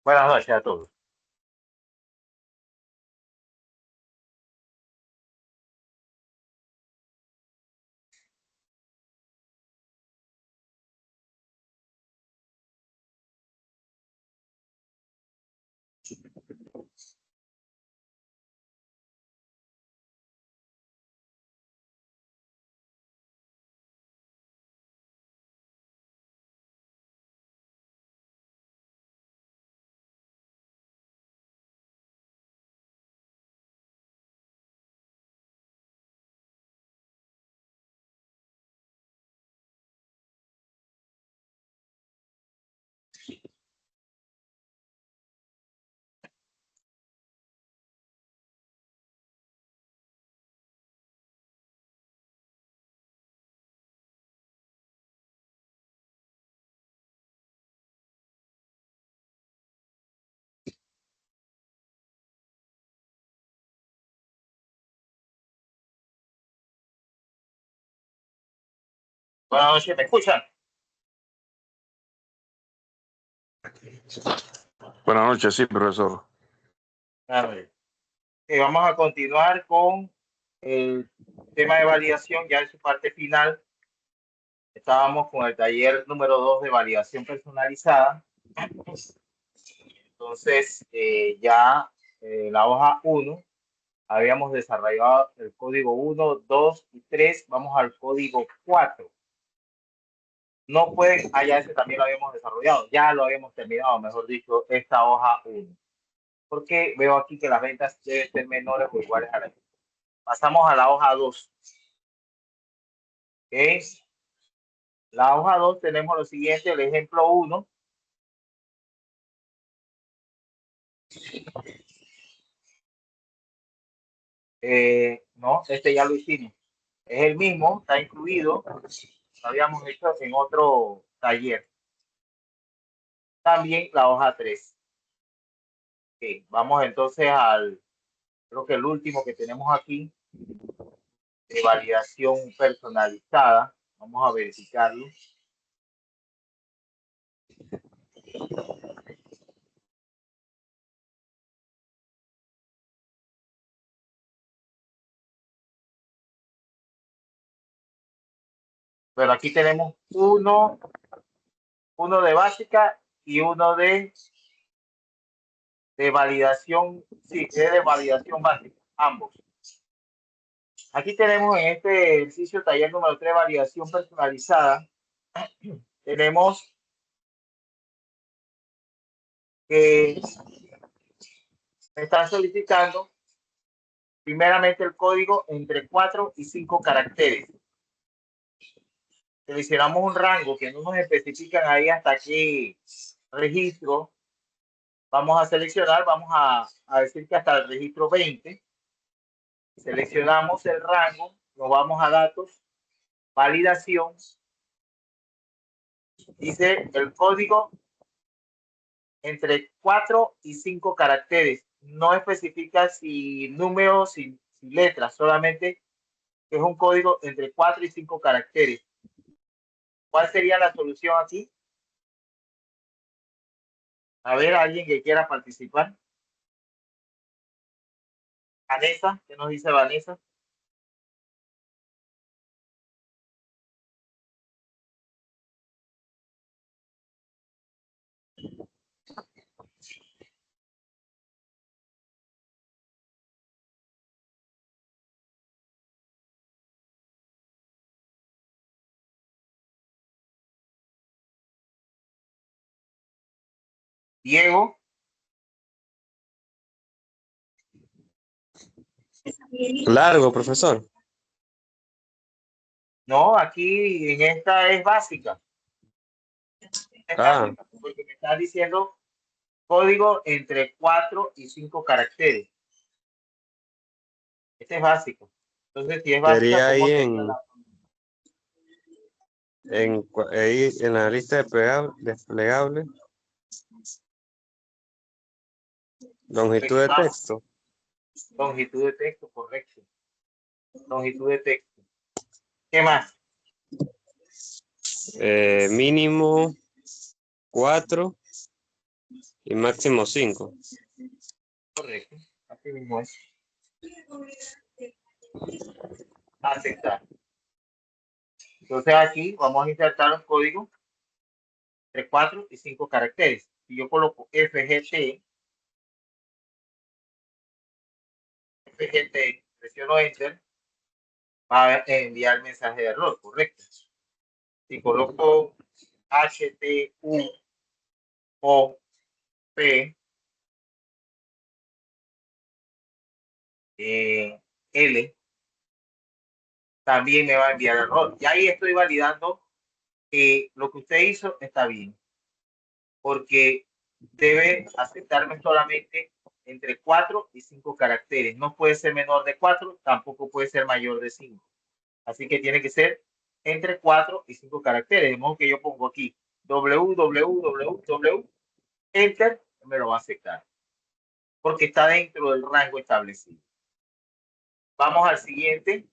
Buenas noches a todos. Buenas noches, ¿me escuchan? Buenas noches, sí, profesor. A ver. Vamos a continuar con el tema de validación, ya en su parte final. Estábamos con el taller número 2 de validación personalizada. Entonces, ya la hoja 1, habíamos desarrollado el código 1, 2 y 3. Vamos al código 4. No pueden, ya ese también lo habíamos desarrollado, ya lo habíamos terminado, mejor dicho, esta hoja 1. Porque veo aquí que las ventas deben ser menores o iguales a la. Pasamos a la hoja 2. ¿Okay? La hoja 2 tenemos lo siguiente, el ejemplo 1. No, este ya lo hicimos. Es el mismo, está incluido. Lo habíamos hecho en otro taller. También la hoja 3. Okay, vamos entonces creo que el último que tenemos aquí, de validación personalizada. Vamos a verificarlo. Pero aquí tenemos uno de básica y uno de validación, sí, es de validación básica, ambos. Aquí tenemos en este ejercicio taller número 3, validación personalizada, tenemos que me están solicitando primeramente el código entre 4 y 5 caracteres. Seleccionamos un rango que no nos especifican ahí hasta qué registro vamos a seleccionar, vamos a decir que hasta el registro 20. Seleccionamos el rango, nos vamos a datos, validación, dice el código entre 4 y 5 caracteres. No especifica si números, si letras, solamente es un código entre 4 y 5 caracteres. ¿Cuál sería la solución aquí? A ver, alguien que quiera participar. Vanessa, ¿qué nos dice Vanessa? Diego. Largo, profesor. No, aquí en esta es básica. Porque me está diciendo código entre 4 y 5 caracteres. Este es básico. Entonces, si es básica, Sería ¿cómo ahí sería la? ahí en la lista desplegable. Longitud de texto. Longitud de texto, correcto. Longitud de texto. ¿Qué más? Mínimo 4 y máximo 5. Correcto. Así mismo es. Aceptar. Entonces aquí vamos a insertar un código entre 4 y 5 caracteres. Si yo coloco FGT, presiono Enter, va a enviar el mensaje de error, correcto. Si coloco HTUOP L, también me va a enviar error. Y ahí estoy validando que lo que usted hizo está bien, porque debe aceptarme solamente entre 4 y 5 caracteres. No puede ser menor de 4, tampoco puede ser mayor de 5. Así que tiene que ser entre 4 y 5 caracteres. De modo que yo pongo aquí www, enter, me lo va a aceptar, porque está dentro del rango establecido. Vamos al siguiente.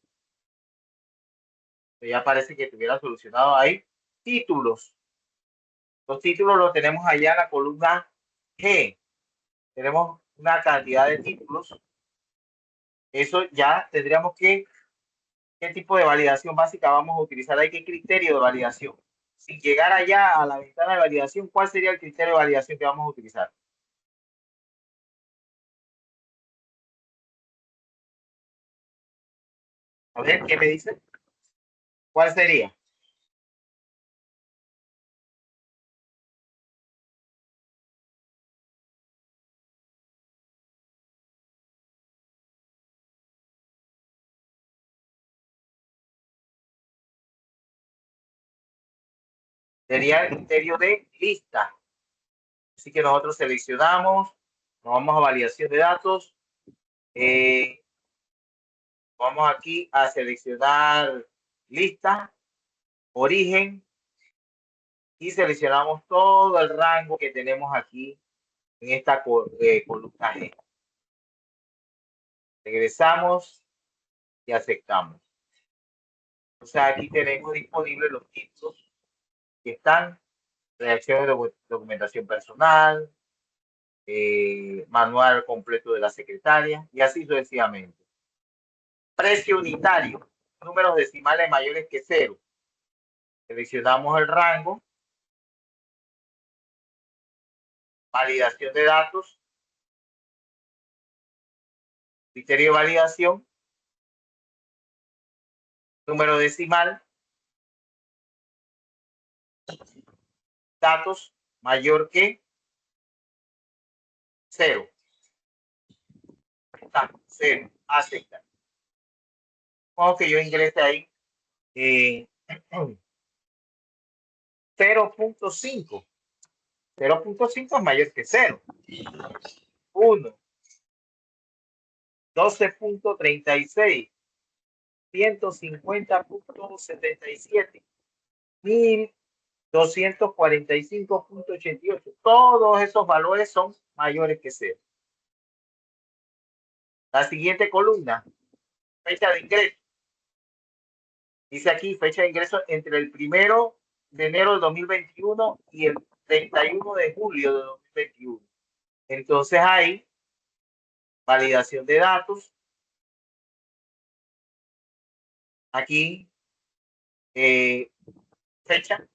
Ya parece que estuviera solucionado ahí. Títulos. Los títulos los tenemos allá en la columna G. Tenemos una cantidad de títulos. Eso ya tendríamos que, ¿qué tipo de validación básica vamos a utilizar? ¿Hay qué criterio de validación? Sin llegar allá a la ventana de validación, ¿cuál sería el criterio de validación que vamos a utilizar? A ver, ¿qué me dice? ¿Cuál sería? Sería el criterio de lista. Así que nosotros seleccionamos, nos vamos a validación de datos. Vamos aquí a seleccionar lista, origen, y seleccionamos todo el rango que tenemos aquí en esta columna G. Regresamos y aceptamos. O sea, aquí tenemos disponibles los títulos que están: redacción de documentación personal, manual completo de la secretaria, y así sucesivamente. Precio unitario, números decimales mayores que 0. Seleccionamos el rango, validación de datos, criterio de validación, número decimal, datos mayor que 0. Está 0. Aceptar. Como que yo ingrese ahí 0.5. 0.5 es mayor que 0. 1. 12.36. 150.77. 1245.88. Todos esos valores son mayores que 0. La siguiente columna, fecha de ingreso. Dice aquí fecha de ingreso entre el 1 de enero de 2021 y el 31 de julio de 2021. Entonces hay validación de datos. Aquí fecha.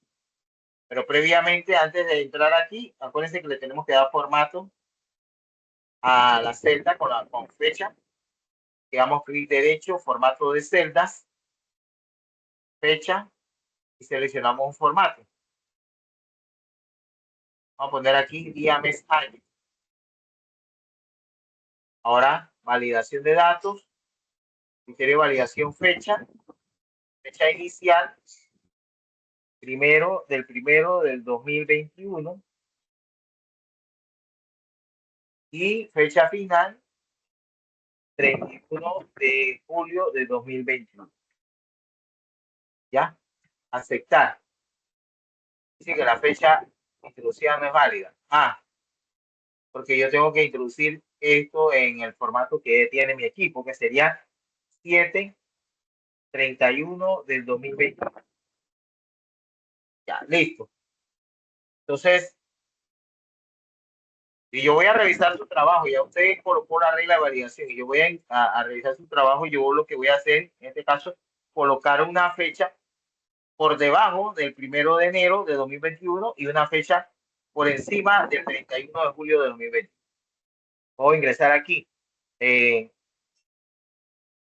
Pero previamente, antes de entrar aquí, acuérdense que le tenemos que dar formato a la celda con fecha. Le damos clic derecho, formato de celdas, fecha, y seleccionamos un formato. Vamos a poner aquí día, mes, año. Ahora, validación de datos, criterio de validación fecha, fecha inicial, primero del 2021, y fecha final, 31 de julio de 2021. ¿Ya? Aceptar. Dice que la fecha introducida no es válida. Porque yo tengo que introducir esto en el formato que tiene mi equipo, que sería 7/31 del 2021. Ya, listo. Entonces, si yo voy a revisar su trabajo, ya usted colocó la regla de validación y yo voy a revisar su trabajo, yo lo que voy a hacer, en este caso, colocar una fecha por debajo del 1 de enero de 2021 y una fecha por encima del 31 de julio de 2020. Voy a ingresar aquí.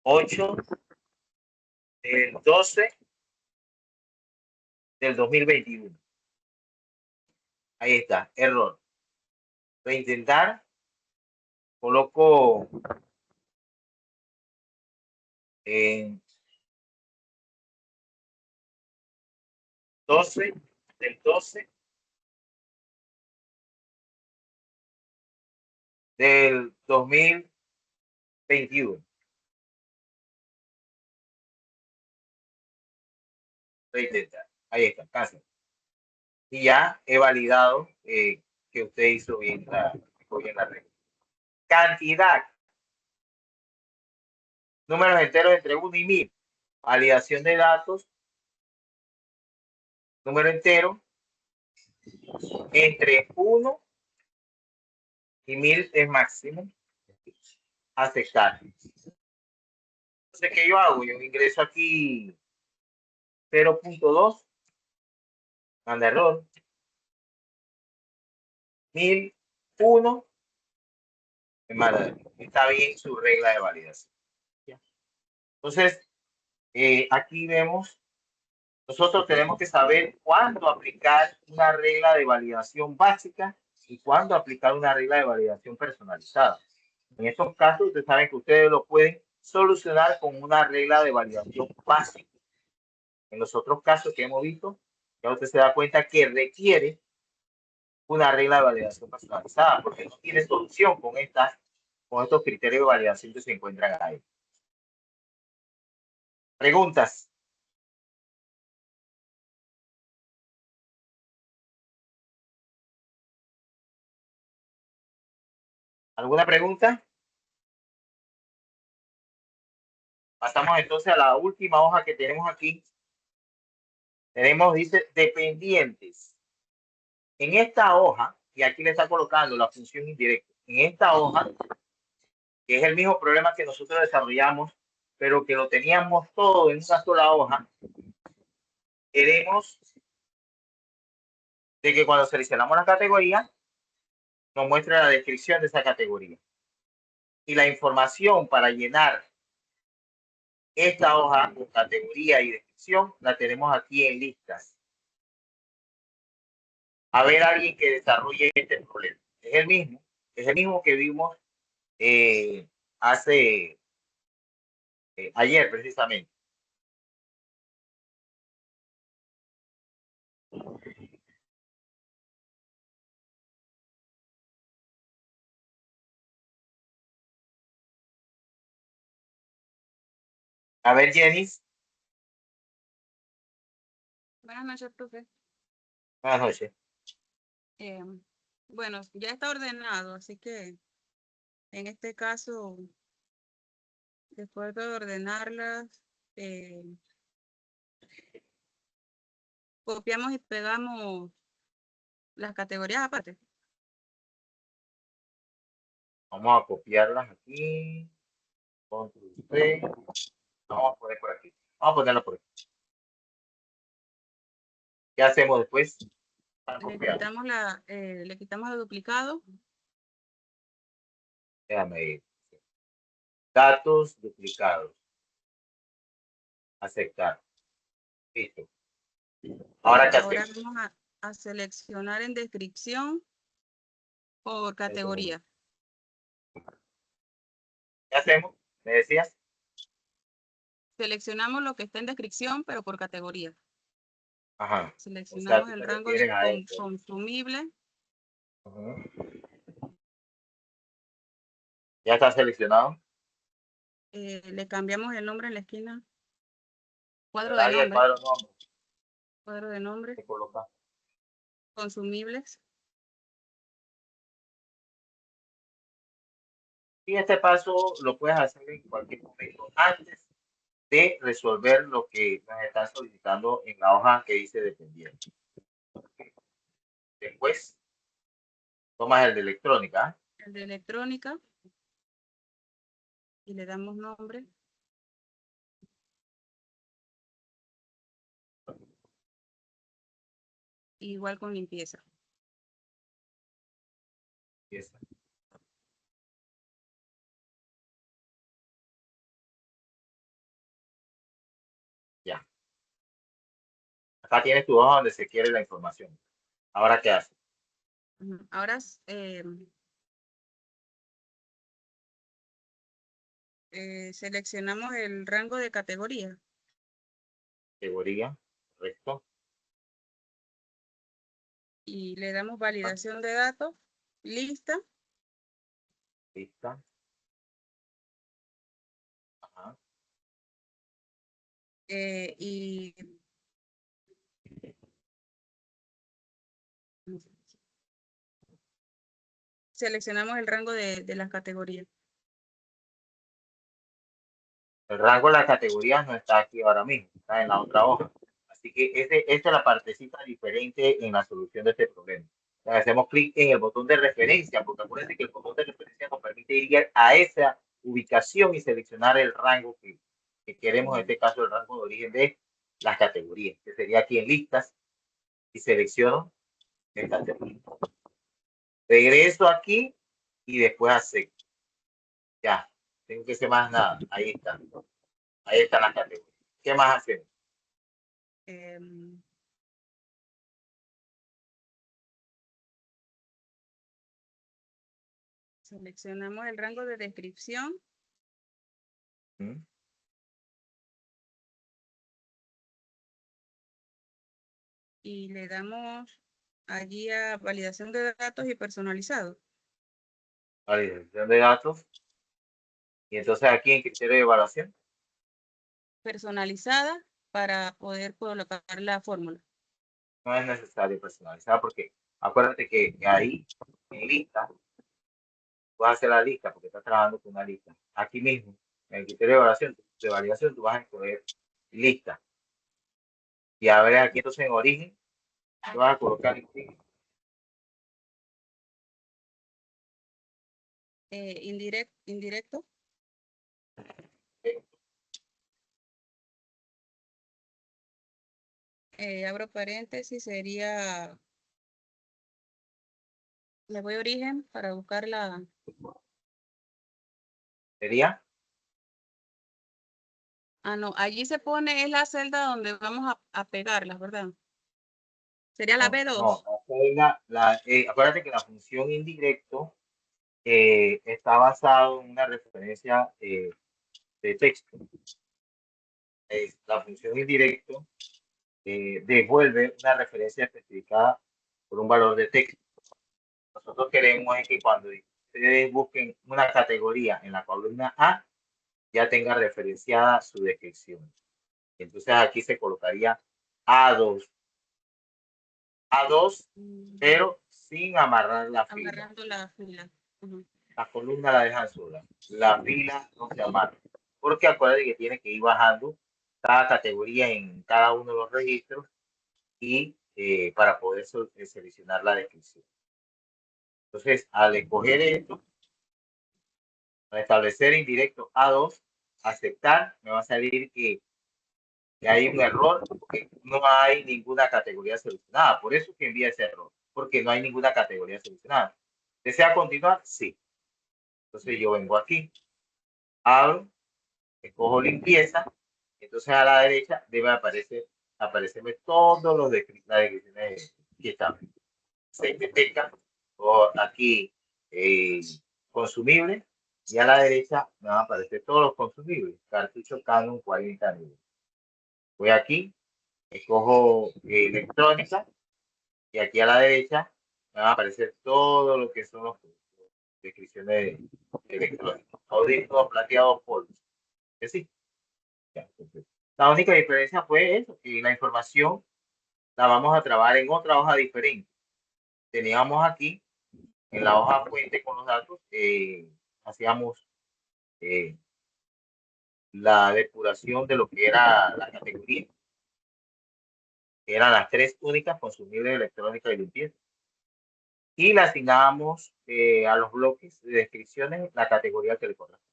8 del 12 del 2021. Ahí está, error. Voy a intentar, coloco en 12 del 12 del 2021. Voy a intentar. Ahí está, casi. Y ya he validado que usted hizo bien la regla. Cantidad. Números enteros entre 1 y 1000. Validación de datos. Número entero entre 1 y 1000 es máximo. Aceptar. Entonces, ¿qué yo hago? Yo ingreso aquí 0.2. Manda error. 1001. Está bien su regla de validación. Entonces, aquí vemos, nosotros tenemos que saber cuándo aplicar una regla de validación básica y cuándo aplicar una regla de validación personalizada. En estos casos, ustedes saben que ustedes lo pueden solucionar con una regla de validación básica. En los otros casos que hemos visto, ya usted se da cuenta que requiere una regla de validación personalizada porque no tiene solución con estos criterios de validación que se encuentran ahí. Preguntas. ¿Alguna pregunta? Pasamos entonces a la última hoja que tenemos aquí. Tenemos, dice, dependientes. En esta hoja, y aquí le está colocando la función indirecta, en esta hoja, que es el mismo problema que nosotros desarrollamos, pero que lo teníamos todo en una sola hoja, queremos de que cuando seleccionamos la categoría, nos muestre la descripción de esa categoría. Y la información para llenar esta hoja con categoría y descripción la tenemos aquí en listas. A ver, alguien que desarrolle este problema. Es el mismo que vimos ayer precisamente. A ver, Jenny. Buenas noches, profe. Buenas noches. Bueno, ya está ordenado, así que en este caso, después de ordenarlas, copiamos y pegamos las categorías aparte. Vamos a copiarlas aquí. Control C. Vamos a poner por aquí. Vamos a ponerlo por aquí. ¿Qué hacemos después? Le quitamos el duplicado. Déjame ir. Datos duplicados. Aceptar. Listo. Ahora, ¿qué Ahora hacemos? vamos a seleccionar en descripción por categoría. ¿Qué hacemos? ¿Me decías? Seleccionamos lo que está en descripción, pero por categoría. Ajá. Seleccionamos O sea, el rango de consumible. Ya está seleccionado. Le cambiamos el nombre en la esquina. Cuadro Ahí de el nombre. cuadro de nombre. Se coloca. Consumibles. Y este paso lo puedes hacer en cualquier momento antes de resolver lo que nos están solicitando en la hoja que dice dependiente. Después, tomas el de electrónica. El de electrónica. Y le damos nombre. Igual con limpieza. Limpieza. Ya. Acá tienes tu hoja donde se quiere la información. Ahora, ¿qué haces? Ahora seleccionamos el rango de categoría. Categoría, correcto. Y le damos validación de datos, lista. Lista. Ajá. Y seleccionamos el rango de las categorías. El rango de las categorías no está aquí ahora mismo, está en la otra hoja. Así que esta es la partecita diferente en la solución de este problema. O sea, hacemos clic en el botón de referencia, porque acuérdense que el botón de referencia nos permite ir a esa ubicación y seleccionar el rango que queremos, en este caso el rango de origen de las categorías, que sería aquí en listas, y selecciono el categoría. Regreso aquí y después acepto. Ya, tengo que hacer más nada. Ahí está. Ahí están las categorías. ¿Qué más hacemos? Seleccionamos el rango de descripción. Y le damos allí a validación de datos y personalizado. Validación de datos. Y entonces aquí en criterio de evaluación. Personalizada para poder colocar la fórmula. No es necesario personalizar porque acuérdate que ahí en lista, tú vas a hacer la lista porque estás trabajando con una lista. Aquí mismo, en el criterio de validación, tú vas a escoger lista. Y a ver aquí entonces en origen, tú vas a colocar indirecto. Abro paréntesis, sería, le voy a origen para buscar la. Sería. Ah, no, allí se pone, es la celda donde vamos a pegarlas, ¿verdad? Sería la B2. No, acuérdate que la función indirecto está basado en una referencia de texto. La función indirecto devuelve una referencia especificada por un valor de texto. Nosotros queremos es que cuando ustedes busquen una categoría en la columna A, ya tenga referenciada su descripción. Entonces aquí se colocaría A2. A2, pero sin amarrar la fila. Amarrando la fila. La columna la dejan sola. La fila no se amarra. Porque acuérdense que tiene que ir bajando cada categoría en cada uno de los registros y para poder seleccionar la descripción. Entonces, al escoger esto, al establecer indirecto A2, aceptar, me va a salir que hay un error porque no hay ninguna categoría seleccionada. Por eso que envía ese error, porque no hay ninguna categoría seleccionada. ¿Desea continuar? Sí. Entonces yo vengo aquí, abro, escojo limpieza, entonces a la derecha debe aparecerme todos los las descripciones que están. Se detecta aquí consumible y a la derecha me van a aparecer todos los consumibles. Cartucho Canon 40 mil. Voy aquí, escojo electrónica y aquí a la derecha me van a aparecer todo lo que son las descripciones electrónicas. Audífonos plateados polvos. ¿Que sí? Ya, la única diferencia fue eso, que la información la vamos a trabajar en otra hoja diferente. Teníamos aquí, en la hoja fuente con los datos, hacíamos la depuración de lo que era la categoría, que eran las tres únicas consumibles electrónicas y limpieza. y le asignamos a los bloques de descripciones la categoría que le corresponde.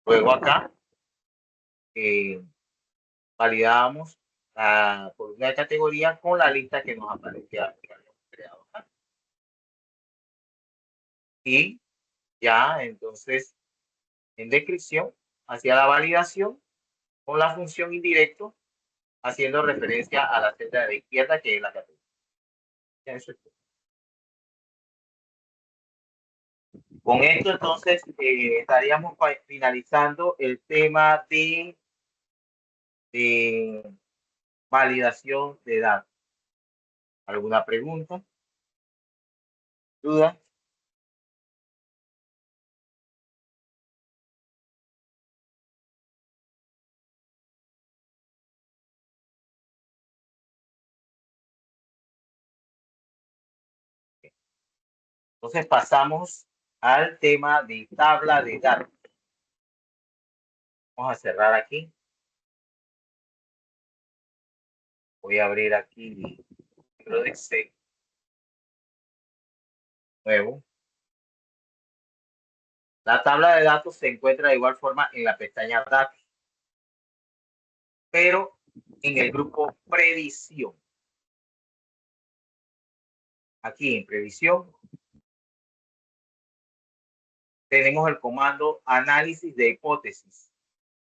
Luego acá validamos por una categoría con la lista que nos aparece que habíamos creado acá. Y ya entonces en descripción hacia la validación con la función indirecto haciendo referencia a la celda de la izquierda que es la categoría. Ya eso es todo. Con esto entonces estaríamos finalizando el tema de validación de datos. ¿Alguna pregunta? ¿Duda? Entonces pasamos al tema de tabla de datos. Vamos a cerrar aquí. Voy a abrir aquí el libro de Excel nuevo. La tabla de datos se encuentra de igual forma en la pestaña Datos, pero en el grupo Previsión. Aquí en Previsión tenemos el comando Análisis de hipótesis.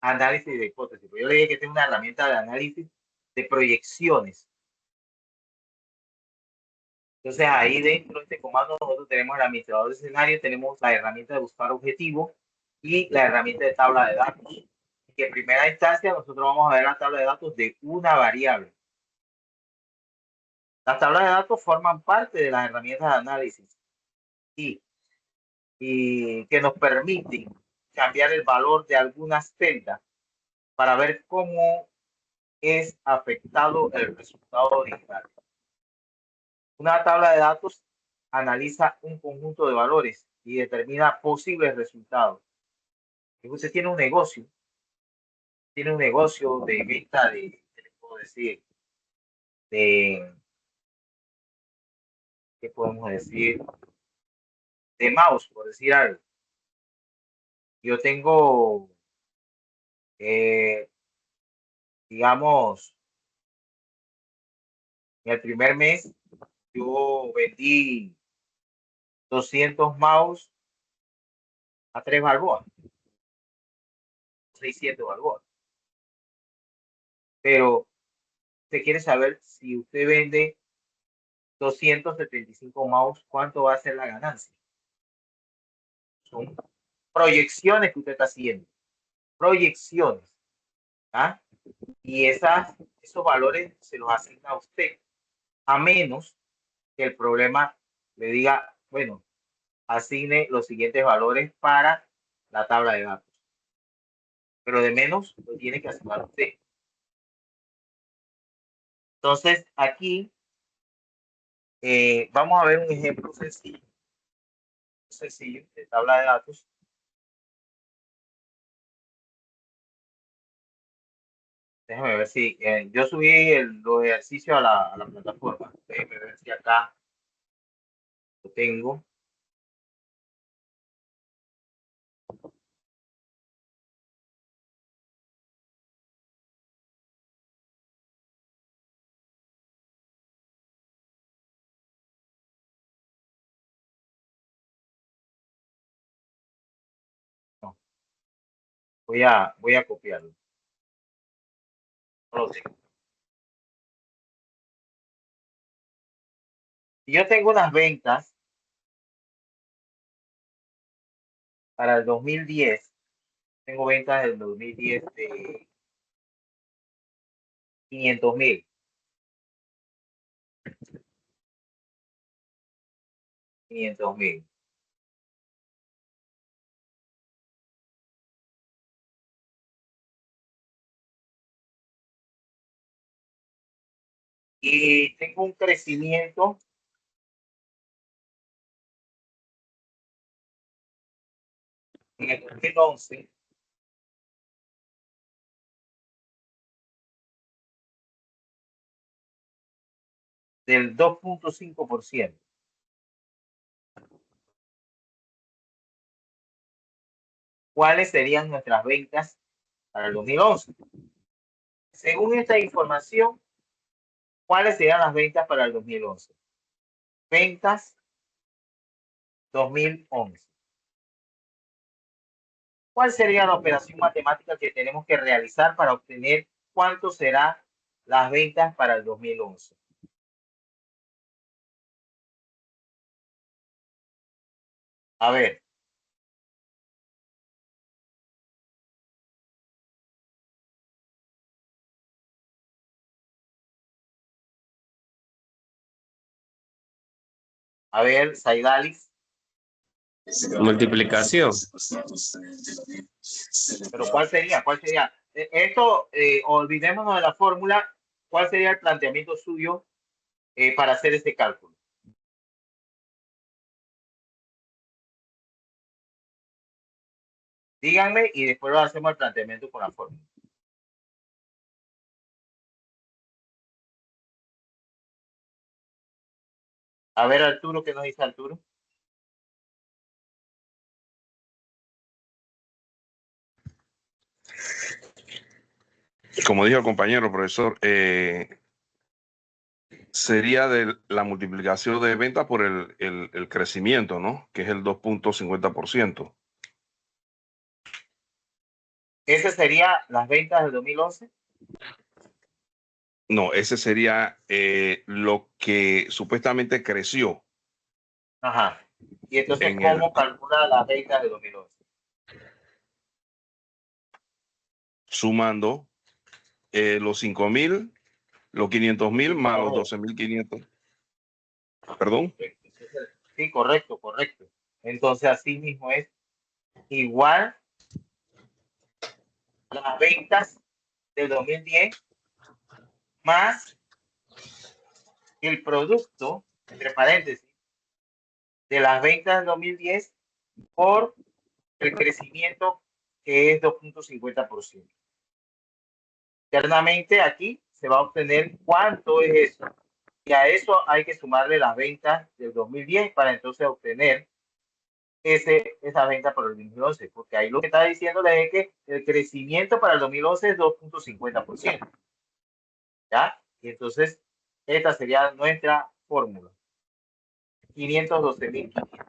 Análisis de hipótesis. Yo le dije que tengo una herramienta de análisis de proyecciones. Entonces ahí dentro de este comando nosotros tenemos el administrador de escenario, tenemos la herramienta de buscar objetivo y la herramienta de tabla de datos. Que en primera instancia nosotros vamos a ver la tabla de datos de una variable. Las tablas de datos forman parte de las herramientas de análisis y que nos permiten cambiar el valor de algunas celdas para ver cómo es afectado el resultado original. Una tabla de datos analiza un conjunto de valores y determina posibles resultados. Si usted tiene un negocio de venta de, ¿qué le puedo decir? ¿Qué podemos decir? De mouse, por decir algo. Yo tengo, digamos, en el primer mes, yo vendí 200 mouse a 3 balboas, 600 balboas. Pero usted quiere saber si usted vende 275 mouse, ¿cuánto va a ser la ganancia? Son proyecciones que usted está haciendo. Proyecciones. ¿Ah? Y esos valores se los asigna a usted, a menos que el problema le diga, bueno, asigne los siguientes valores para la tabla de datos. Pero de menos lo tiene que asignar usted. Entonces, aquí vamos a ver un ejemplo sencillo de tabla de datos. Déjame ver si yo subí los ejercicios a la plataforma. Déjame ver si acá lo tengo. No, voy a copiarlo. No lo tengo. Si yo tengo unas ventas para el 2010, tengo ventas del 2010 de 500,000. 500,000. Y tengo un crecimiento en el 2011 del 2.5%. cuáles serían nuestras ventas para el 2011. Según esta información, ¿cuáles serían las ventas para el 2011? Ventas 2011. ¿Cuál sería la operación matemática que tenemos que realizar para obtener cuánto serán las ventas para el 2011? A ver. A ver, Saidalis. Multiplicación. Pero ¿cuál sería? ¿Cuál sería? Esto, olvidémonos de la fórmula. ¿Cuál sería el planteamiento suyo para hacer este cálculo? Díganme y después lo hacemos el planteamiento con la fórmula. A ver, Arturo, ¿qué nos dice Arturo? Como dijo el compañero profesor, sería de la multiplicación de ventas por el crecimiento, ¿no? Que es el 2.50%. ¿Ese sería las ventas del 2011? No, ese sería lo que supuestamente creció Ajá. Y entonces, en el, ¿cómo calcula las ventas del 2011? sumando los 5.000, los 500.000 más los 12.500. Perdón. Sí, correcto, correcto. Entonces, así mismo es igual las ventas del 2010 más el producto, entre paréntesis, de las ventas del 2010 por el crecimiento que es 2.50%. Internamente aquí se va a obtener cuánto es eso. Y a eso hay que sumarle las ventas del 2010 para entonces obtener esa venta para el 2011. Porque ahí lo que está diciéndole es que el crecimiento para el 2011 es 2.50%. ¿Ya? Y entonces, esta sería nuestra fórmula. 512.500.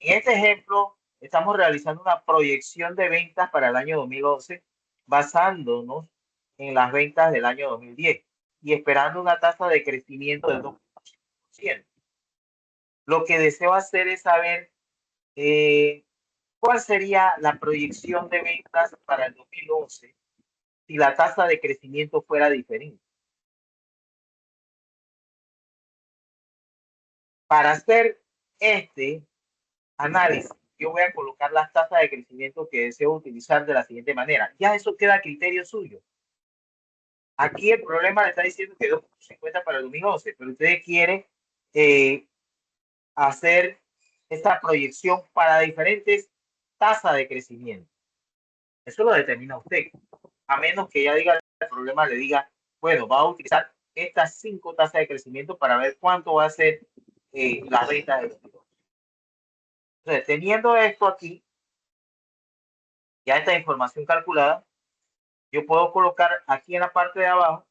En este ejemplo, estamos realizando una proyección de ventas para el año 2011 basándonos en las ventas del año 2010 y esperando una tasa de crecimiento del 2%. Lo que deseo hacer es saber cuál sería la proyección de ventas para el 2011 si la tasa de crecimiento fuera diferente. Para hacer este análisis, yo voy a colocar las tasas de crecimiento que deseo utilizar de la siguiente manera. Ya eso queda a criterio suyo. Aquí el problema le está diciendo que 2.50 para el 2011, pero usted quiere hacer esta proyección para diferentes tasas de crecimiento. Eso lo determina usted. A menos que ya diga el problema, le diga, bueno, va a utilizar estas 5 tasas de crecimiento para ver cuánto va a ser la venta de los. Entonces, teniendo esto aquí, ya esta información calculada, yo puedo colocar aquí en la parte de abajo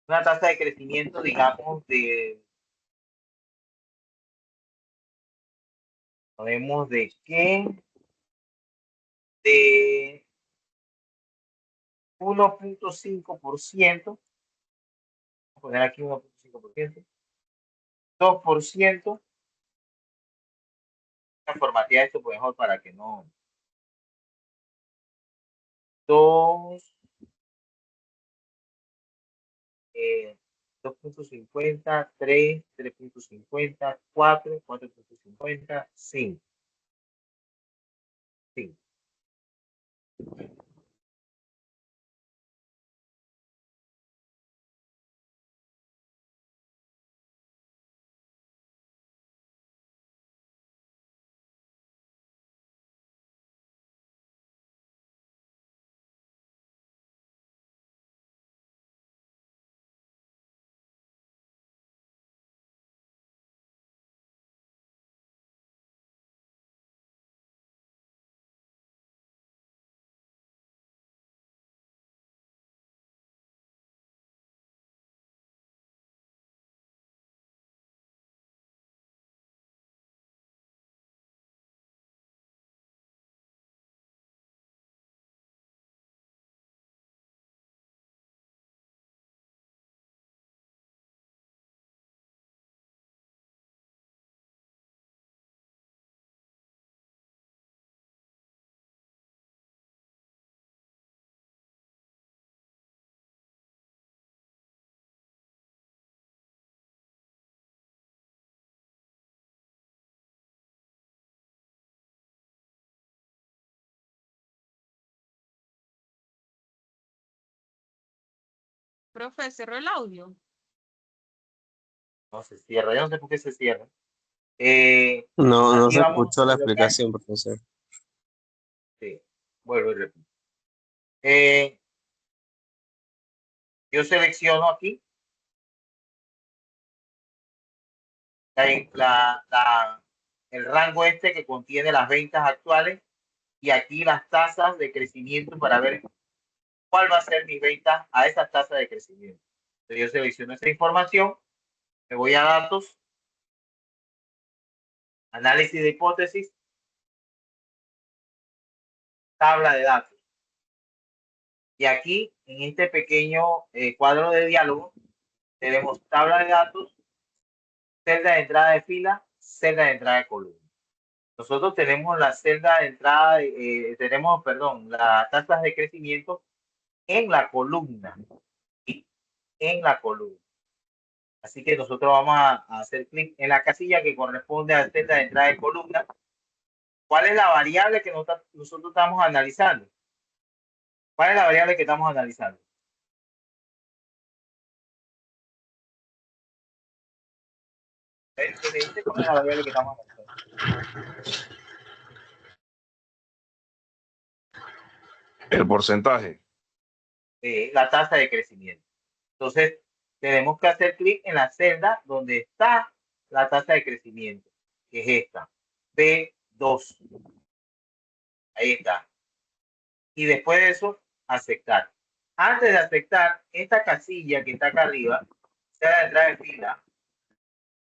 una tasa de crecimiento, digamos, sabemos de qué, de 1.5%, voy a poner aquí 1.5%, 2%, formatear esto por mejor para que no, 2, 2.50, 3, 3.50, 4, 4.50, 5. 5. Profe, cerró el audio. No se cierra, yo no sé por qué se cierra. No Aquí se vamos escuchó la a colocar, explicación, profesor. sí, vuelvo y repito. Yo selecciono aquí el rango este que contiene las ventas actuales y aquí las tasas de crecimiento para ver cuál va a ser mi venta a esa tasa de crecimiento. Entonces yo selecciono esta información, me voy a datos, análisis de hipótesis, tabla de datos. Y aquí, en este pequeño cuadro de diálogo, tenemos tabla de datos, celda de entrada de fila, celda de entrada de columna. Nosotros tenemos la celda de entrada, tenemos, perdón, las tasas de crecimiento en la columna. En la columna. Así que nosotros vamos a hacer clic en la casilla que corresponde a la celda de entrada de columna. ¿Cuál es la variable que nosotros estamos analizando? ¿Cuál es la variable que estamos analizando? ¿Qué me dice cuál es la variable que estamos analizando? El porcentaje. La tasa de crecimiento. Entonces, tenemos que hacer clic en la celda donde está la tasa de crecimiento, que es esta, B2. Ahí está. Y después de eso, aceptar. Antes de aceptar, esta casilla que está acá arriba, sea la entrada de fila,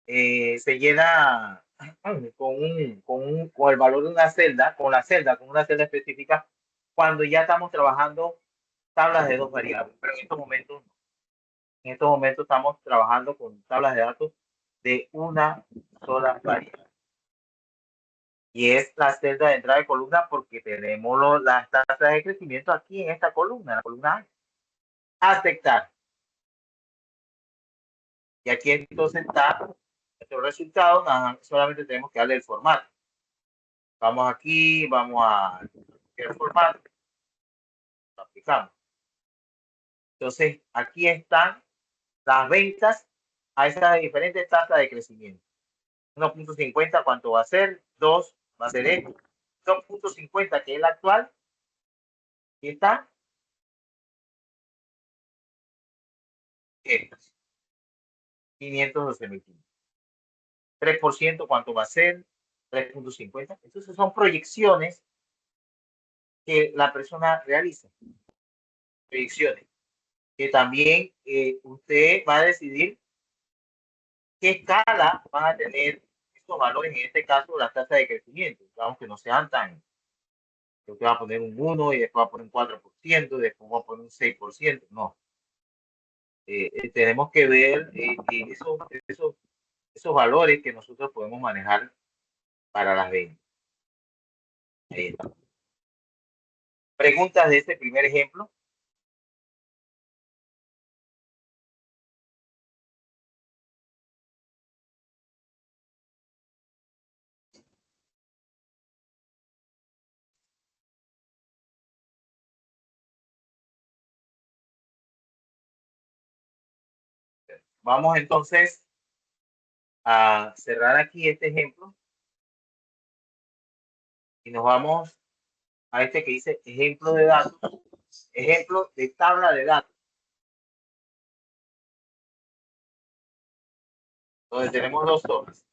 se llena con el valor de una celda, con una celda específica, cuando ya estamos trabajando tablas de dos variables. Pero en estos momentos estamos trabajando con tablas de datos de una sola variable. Y es la celda de entrada de columna porque tenemos las tasas de crecimiento aquí en esta columna, en la columna A. Aceptar. Y aquí entonces está nuestro resultado, solamente tenemos que darle el formato. Vamos aquí, vamos a el formato, lo aplicamos. Entonces, aquí están las ventas a esas diferentes tasas de crecimiento. 1.50, ¿cuánto va a ser? 2 va a ser esto. 2.50, que es la actual. Aquí está. 512.000. 3%, ¿cuánto va a ser? 3.50. Entonces son proyecciones que la persona realiza. Proyecciones. Que también usted va a decidir qué escala van a tener estos valores, en este caso la tasa de crecimiento. Digamos que no sean tan, yo te va a poner un 1 y después va a poner un 4%, y después va a poner un 6%. No. Tenemos que ver esos valores que nosotros podemos manejar para las ventas. Ahí está. Preguntas de este primer ejemplo. Vamos entonces a cerrar aquí este ejemplo y nos vamos a este que dice ejemplo de datos, ejemplo de tabla de datos, donde tenemos dos hojas.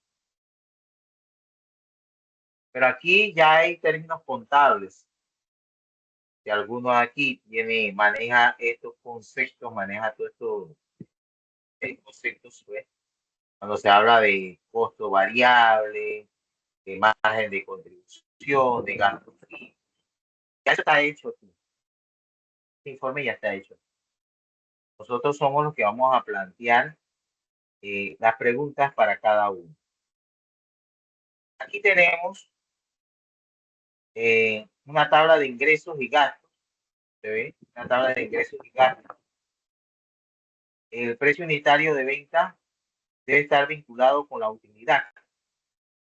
Pero aquí ya hay términos contables. Si alguno aquí maneja estos conceptos, maneja todos estos conceptos, pues, cuando se habla de costo variable, de margen de contribución, de gasto fijo, ya está hecho aquí. Este informe ya está hecho. Nosotros somos los que vamos a plantear las preguntas para cada uno. Aquí tenemos una tabla de ingresos y gastos. ¿Se ve? Una tabla de ingresos y gastos. El precio unitario de venta debe estar vinculado con la utilidad.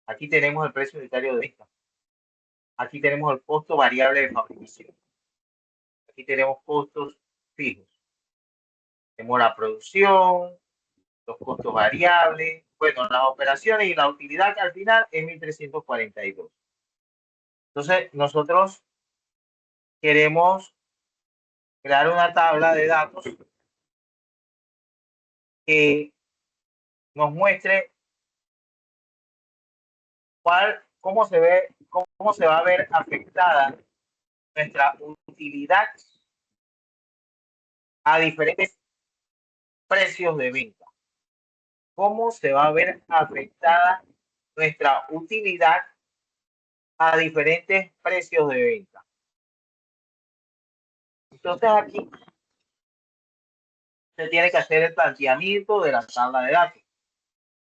Aquí tenemos el precio unitario de venta. Aquí tenemos el costo variable de fabricación. Aquí tenemos costos fijos. Tenemos la producción, los costos variables, bueno, las operaciones y la utilidad que al final es 1342. Entonces, nosotros queremos crear una tabla de datos que nos muestre cómo se va a ver afectada nuestra utilidad a diferentes precios de venta. ¿Cómo se va a ver afectada nuestra utilidad a diferentes precios de venta? Entonces aquí se tiene que hacer el planteamiento de la tabla de datos.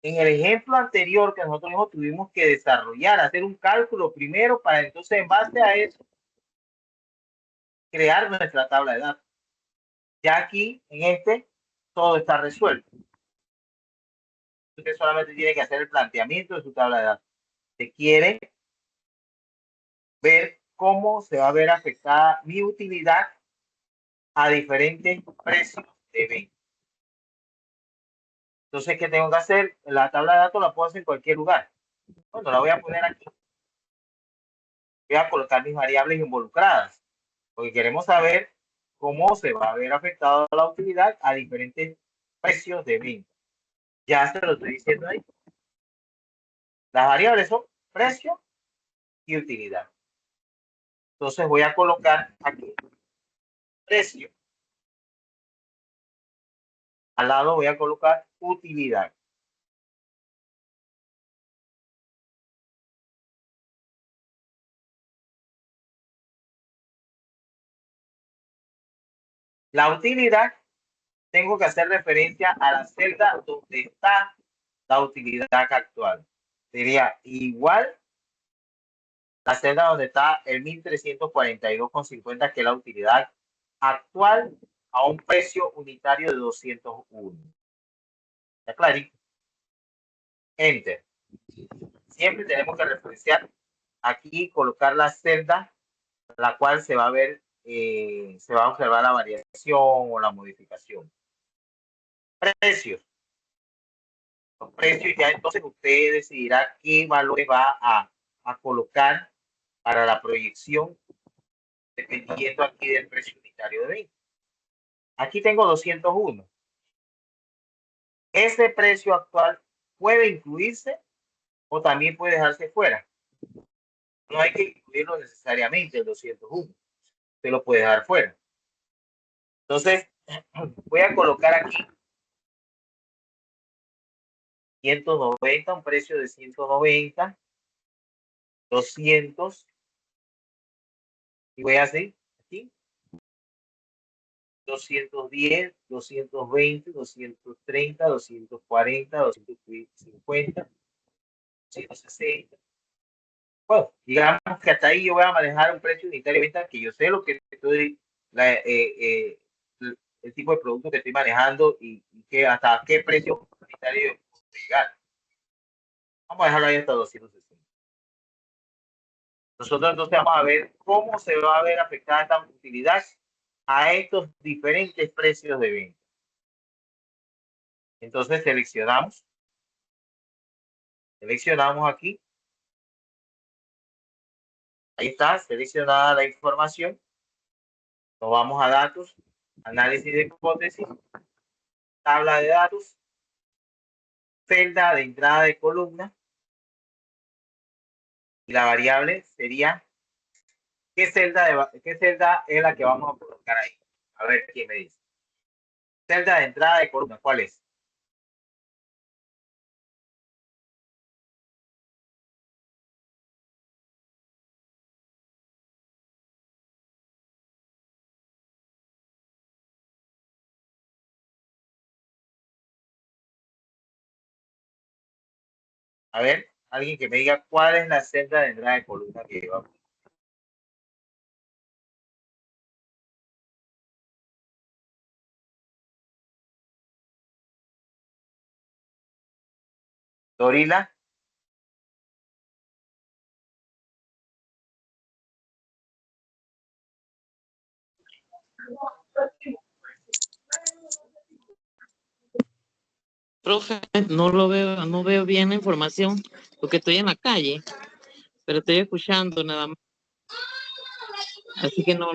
En el ejemplo anterior que nosotros tuvimos que desarrollar, hacer un cálculo primero para entonces en base a eso crear nuestra tabla de datos. Ya aquí en este todo está resuelto. Usted solamente tiene que hacer el planteamiento de su tabla de datos. Se quiere ver cómo se va a ver afectada mi utilidad a diferentes precios de venta. Entonces, ¿qué tengo que hacer? La tabla de datos la puedo hacer en cualquier lugar. Bueno, la voy a poner aquí. Voy a colocar mis variables involucradas, porque queremos saber cómo se va a ver afectada la utilidad a diferentes precios de venta. Ya se lo estoy diciendo ahí. Las variables son precio y utilidad. Entonces voy a colocar aquí precio. Al lado voy a colocar utilidad. La utilidad, tengo que hacer referencia a la celda donde está la utilidad actual. Sería igual la celda donde está el 1342,50, que es la utilidad actual a un precio unitario de 201. ¿Está clarito? Enter. Siempre tenemos que referenciar aquí, colocar la celda, la cual se va a ver, se va a observar la variación o la modificación. Precios. Los precios, ya entonces usted decidirá qué valores va a colocar para la proyección, dependiendo aquí del precio unitario de venta. Aquí tengo 201. Ese precio actual puede incluirse o también puede dejarse fuera. No hay que incluirlo necesariamente el 201. Usted lo puede dejar fuera. Entonces, voy a colocar aquí 190, un precio de 190, 200, y voy a hacer aquí 210, 220, 230, 240, 250, 260. Bueno, digamos que hasta ahí yo voy a manejar un precio unitario de venta que yo sé lo que estoy, el tipo de producto que estoy manejando y que hasta qué precio unitario puedo llegar. Vamos a dejarlo ahí hasta 260. Nosotros entonces vamos a ver cómo se va a ver afectada esta utilidad a estos diferentes precios de venta. Entonces seleccionamos aquí. Ahí está seleccionada la información. Nos vamos a datos, análisis de hipótesis, tabla de datos, celda de entrada de columna, y la variable sería qué celda es la que vamos a colocar ahí. A ver quién me dice. Celda de entrada de columna, ¿cuál es? A ver, alguien que me diga cuál es la celda de entrada de columna que llevamos. Dorila. Profe, no lo veo, no veo bien la información porque estoy en la calle, pero estoy escuchando nada más. Así que no.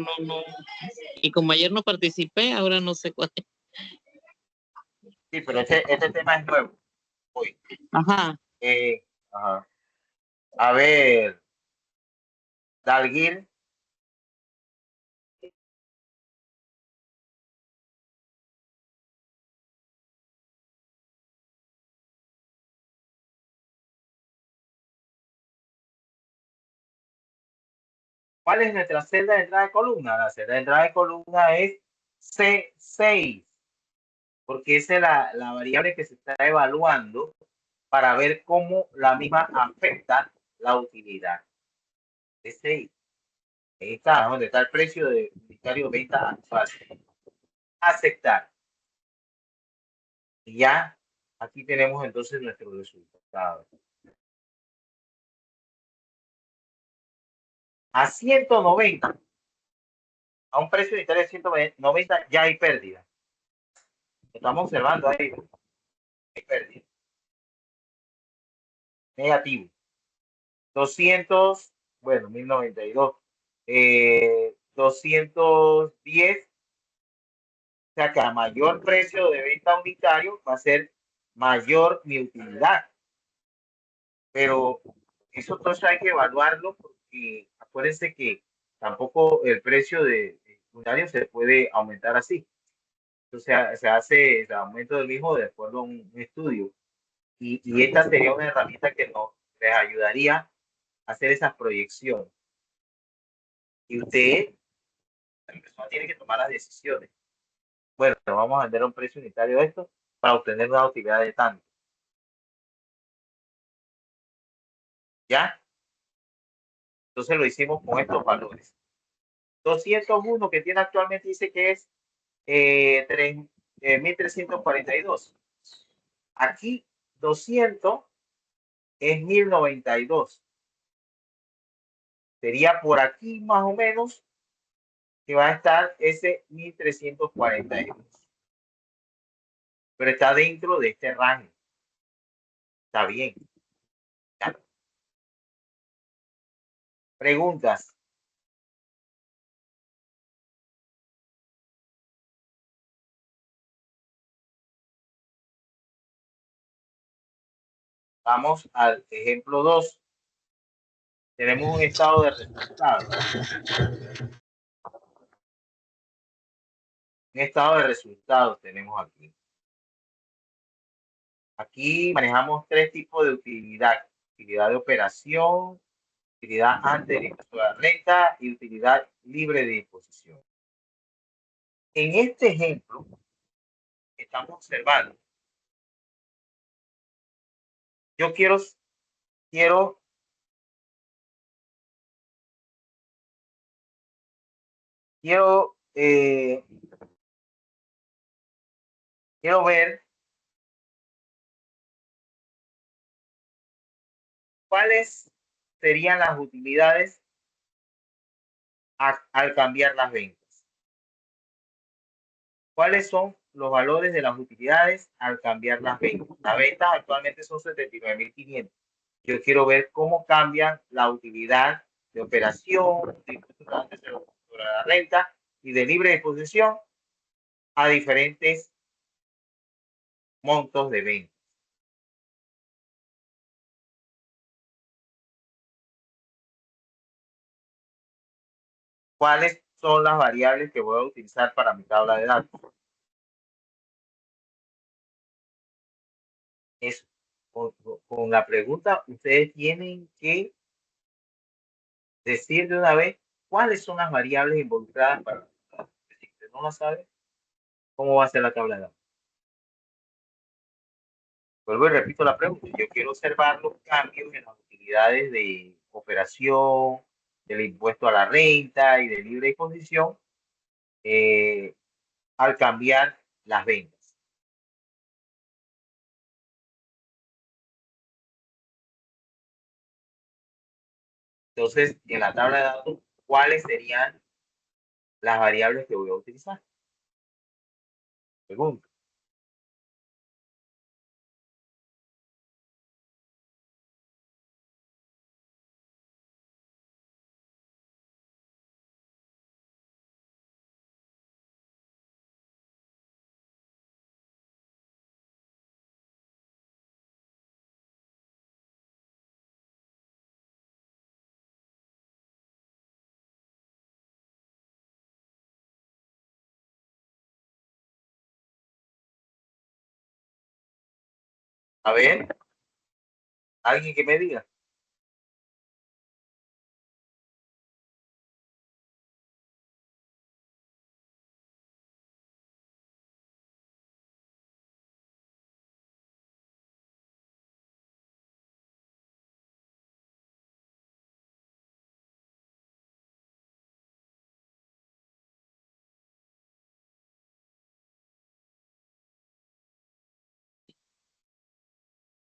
Y como ayer no participé, ahora no sé cuál es. Sí, pero este tema es nuevo hoy. Ajá. Ajá. A ver, Dalguir. ¿Cuál es nuestra celda de entrada de columna? La celda de entrada de columna es C6, porque esa es la variable que se está evaluando para ver cómo la misma afecta la utilidad. C6. Ahí está, donde está el precio de unitario de venta actual. Aceptar. Y ya aquí tenemos entonces nuestro resultado. A 190, a un precio unitario de 190, ya hay pérdida. Estamos observando ahí, hay pérdida. Negativo. 200, bueno, 1092. 210. O sea que a mayor precio de venta unitario va a ser mayor mi utilidad. Pero eso todo hay que evaluarlo porque acuérdense que tampoco el precio de unitario se puede aumentar así. Entonces se hace el aumento del mismo de acuerdo a un estudio. Y esta sería una herramienta que nos les ayudaría a hacer esas proyecciones. Y usted, la persona tiene que tomar las decisiones. Bueno, vamos a vender a un precio unitario de esto para obtener una utilidad de tanto. ¿Ya? Entonces lo hicimos con estos valores. 201 que tiene actualmente dice que es 1342. Aquí 200 es 1092. Sería por aquí más o menos que va a estar ese 1342. Pero está dentro de este rango. Está bien. Ya. Preguntas. Vamos al ejemplo 2. Tenemos un estado de resultados. Un estado de resultados tenemos aquí. Aquí manejamos tres tipos de utilidad. Utilidad de operación, utilidad antes del impuesto de la renta y utilidad libre de disposición. En este ejemplo, estamos observando. Yo quiero ver cuáles serían las utilidades al cambiar las ventas. ¿Cuáles son los valores de las utilidades al cambiar las ventas? Las ventas actualmente son 79.500. Yo quiero ver cómo cambian la utilidad de operación, de la renta y de libre disposición a diferentes montos de venta. ¿Cuáles son las variables que voy a utilizar para mi tabla de datos? Eso. Con la pregunta, ustedes tienen que decir de una vez cuáles son las variables involucradas para si usted no la sabe, ¿cómo va a ser la tabla de datos? Vuelvo y repito la pregunta. Yo quiero observar los cambios en las utilidades de operación, del impuesto a la renta y de libre disposición al cambiar las ventas. Entonces, en la tabla de datos, ¿cuáles serían las variables que voy a utilizar? Pregunta. A ver, alguien que me diga.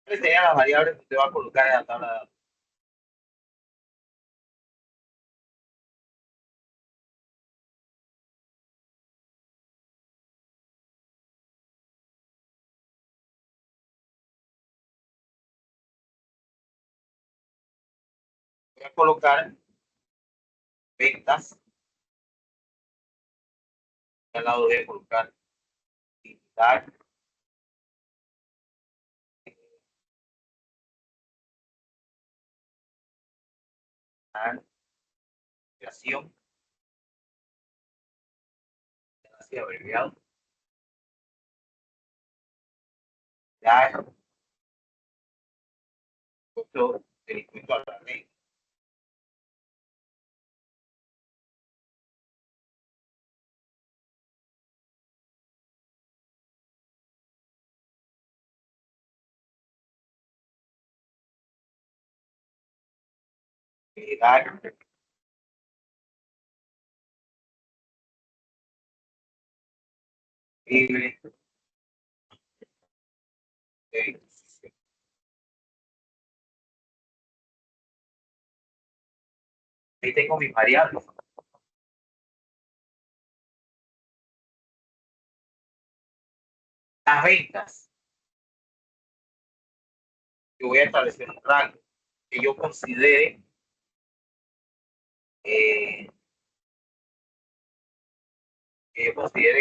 ¿Cuáles serían las variables que usted va a colocar en la tabla de datos? Voy a colocar ventas. Al lado voy a colocar digital. Creación. Así abreviado. Ya costo del impuesto a la renta. Dar libre de disposición. Ahí tengo mis variables. Las ventas. Yo voy a establecer un rango que yo considere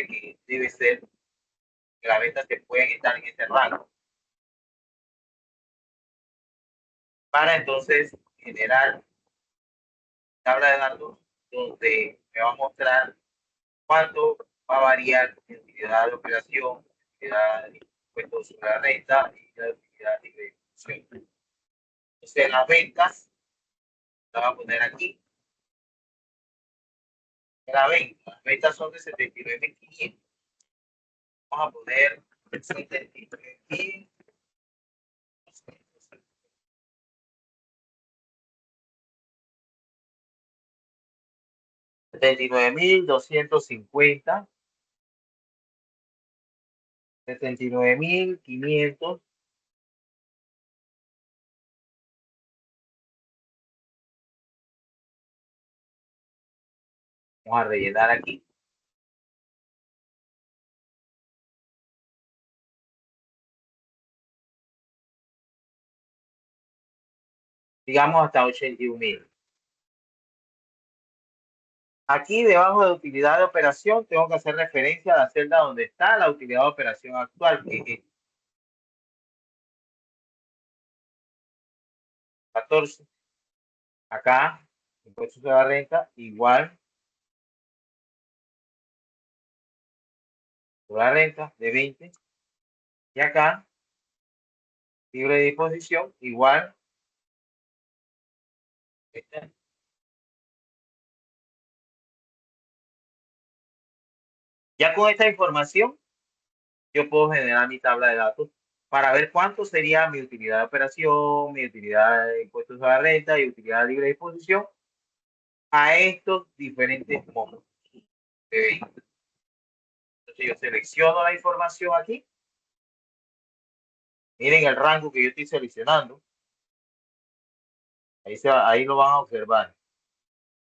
que debe ser que las ventas que pueden estar en este rango. Para entonces generar tabla de datos donde me va a mostrar cuánto va a variar la utilidad de operación, utilidad de impuestos sobre la renta y la utilidad de ejecución. Entonces las ventas la voy a poner aquí. Las ventas son de 79.500. Vamos a poner 79.000. 79.250, 79.500, vamos a rellenar aquí. Digamos hasta 81.000. Aquí debajo de utilidad de operación tengo que hacer referencia a la celda donde está la utilidad de operación actual, que es 14. Acá, impuestos de la renta, igual. De la renta de 20. Y acá, libre de disposición, igual. Ya con esta información, yo puedo generar mi tabla de datos para ver cuánto sería mi utilidad de operación, mi utilidad de impuestos a la renta y utilidad libre de disposición a estos diferentes montos. Entonces yo selecciono la información aquí. Miren el rango que yo estoy seleccionando. Ahí lo van a observar.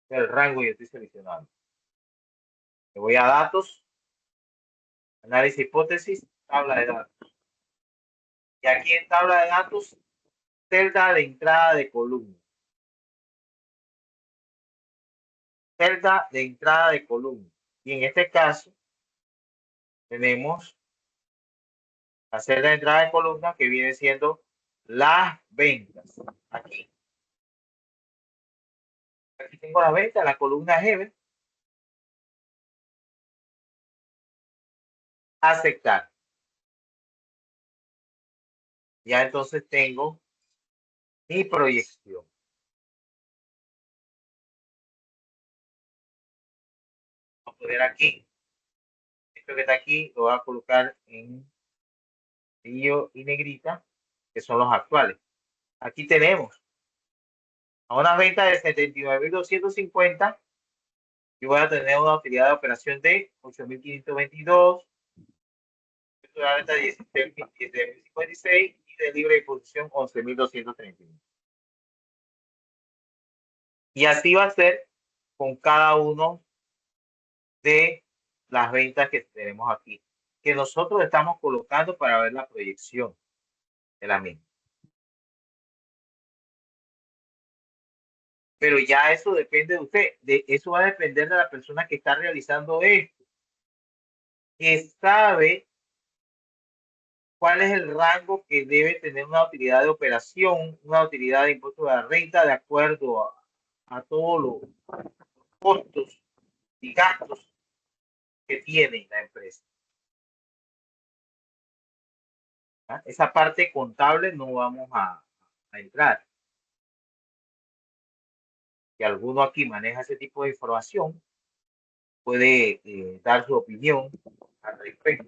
El rango que yo estoy seleccionando. Me voy a datos, análisis hipótesis, tabla de datos. Y aquí en tabla de datos, celda de entrada de columna. Celda de entrada de columna. Y en este caso, tenemos la celda de entrada de columna que viene siendo las ventas. Aquí. Aquí tengo las ventas, la columna G. Aceptar. Ya entonces tengo mi proyección. Vamos a poner aquí. Esto que está aquí lo voy a colocar en brillo y negrita, que son los actuales. Aquí tenemos a una venta de 79.250. Yo voy a tener una utilidad de operación de 8.522. La venta 16.56 y de libre disposición 11.231. Y así va a ser con cada uno de las ventas que tenemos aquí, que nosotros estamos colocando para ver la proyección de la misma. Pero ya eso depende de usted, eso va a depender de la persona que está realizando esto, que sabe cuál es el rango que debe tener una utilidad de operación, una utilidad de impuesto de la renta, de acuerdo a todos los costos y gastos que tiene la empresa. ¿Ah? Esa parte contable no vamos a entrar. Si alguno aquí maneja ese tipo de información, puede dar su opinión al respecto.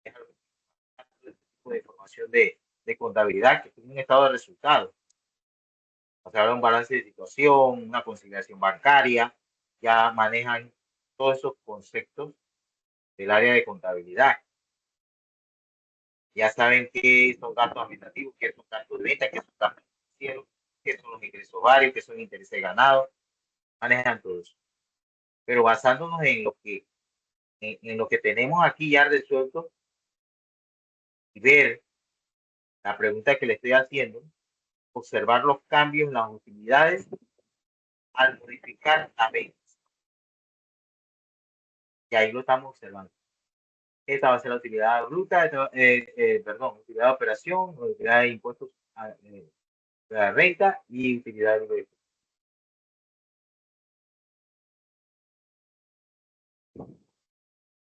Este tipo de información de contabilidad que tiene un estado de resultados. O sea, un balance de situación, una conciliación bancaria, ya manejan todos esos conceptos del área de contabilidad. Ya saben qué son gastos administrativos, qué son gastos de venta, qué son gastos financieros, qué son los ingresos varios, qué son intereses ganados, manejan todo eso. Pero basándonos en lo que tenemos aquí ya resuelto y ver la pregunta que le estoy haciendo, observar los cambios en las utilidades al modificar la venta. Y ahí lo estamos observando. Esta va a ser la utilidad bruta, utilidad de operación, utilidad de impuestos de la renta y utilidad de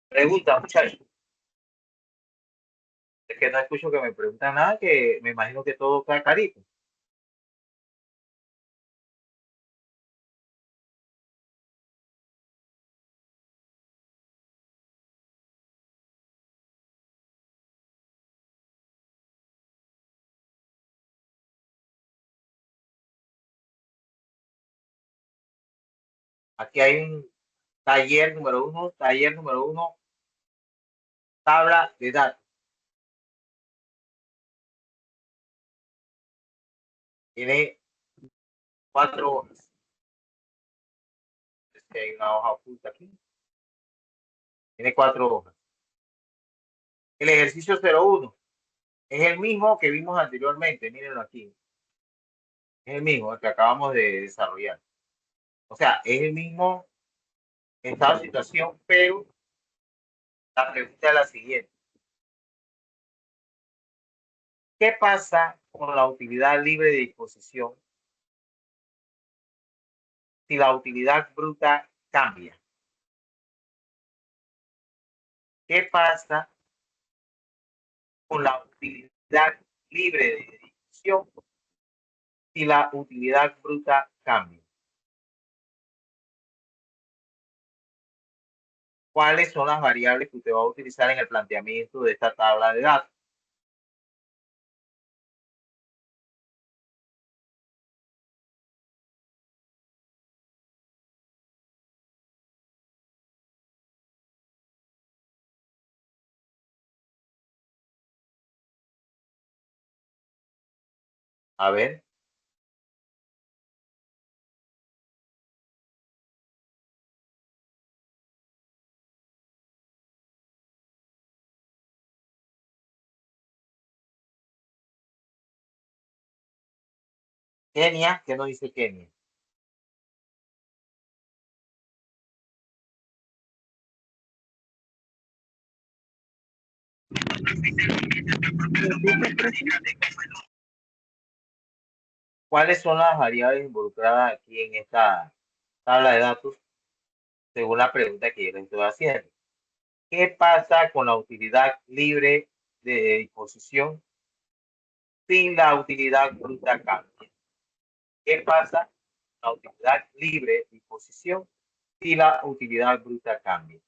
pregunta, muchachos. Es que no escucho que me preguntan nada, que me imagino que todo está clarito. Aquí hay un taller número 1, tabla de datos. Tiene 4 hojas. Hay una hoja oculta aquí. Tiene 4 hojas. El ejercicio 01 es el mismo que vimos anteriormente. Mírenlo aquí. Es el mismo, el que acabamos de desarrollar. O sea, es el mismo estado de situación, pero la pregunta es la siguiente. ¿Qué pasa con la utilidad libre de disposición si la utilidad bruta cambia? ¿Qué pasa con la utilidad libre de disposición si la utilidad bruta cambia? ¿Cuáles son las variables que usted va a utilizar en el planteamiento de esta tabla de datos? A ver. Kenia, ¿qué nos dice Kenia? ¿Cuáles son las variables involucradas aquí en esta tabla de datos según la pregunta que yo les estoy haciendo? ¿Qué pasa con la utilidad libre de disposición sin la utilidad bruta cambia. ¿Qué pasa? La utilidad libre de disposición si la utilidad bruta cambia.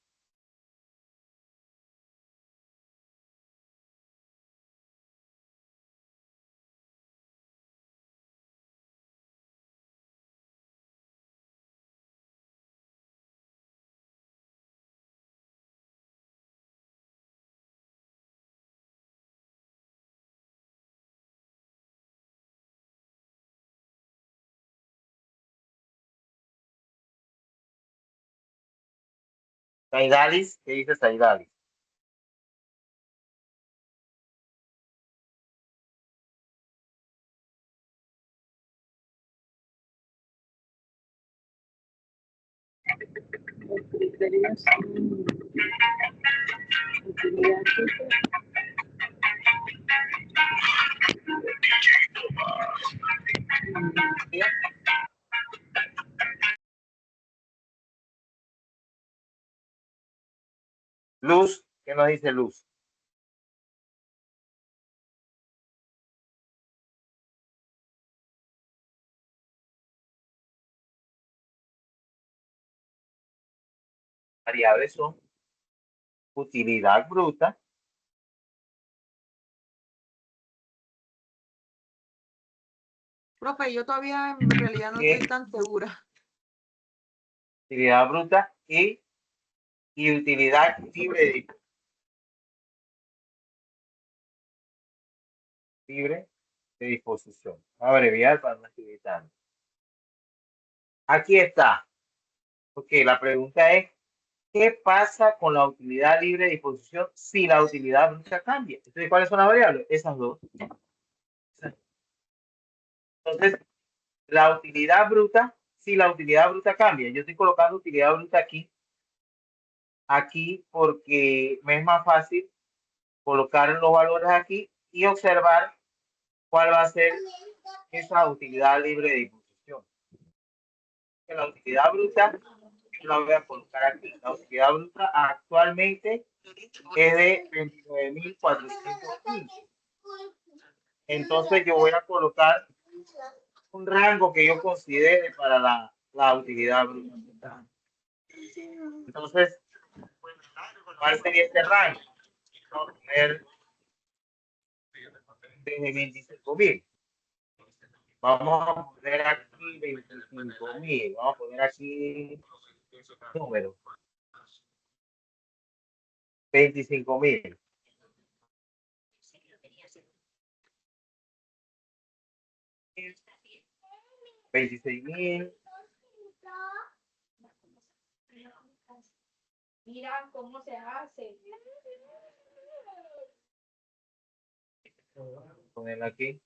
Saidalis, ¿qué dice Saidalis? Los criterios son utilidad Luz, ¿qué nos dice Luz? Variables son utilidad bruta Profe, yo todavía en realidad no estoy tan segura. utilidad bruta y utilidad libre de disposición. Abreviar para no escribir tanto. Aquí está. Ok, la pregunta es, ¿qué pasa con la utilidad libre de disposición si la utilidad bruta cambia? Entonces, ¿cuáles son las variables? Esas dos. Entonces, la utilidad bruta, si la utilidad bruta cambia, yo estoy colocando utilidad bruta aquí porque me es más fácil colocar los valores aquí y observar cuál va a ser esa utilidad libre de disposición. La utilidad bruta, la voy a colocar aquí. La utilidad bruta actualmente es de 29.415. Entonces yo voy a colocar un rango que yo considere para la utilidad bruta. Entonces, ¿cuál sería este rango? Vamos a poner desde 25.000. Vamos a poner aquí 25.000. Vamos a poner aquí número. 25.000. 26.000. Mira cómo se hace. Poner aquí.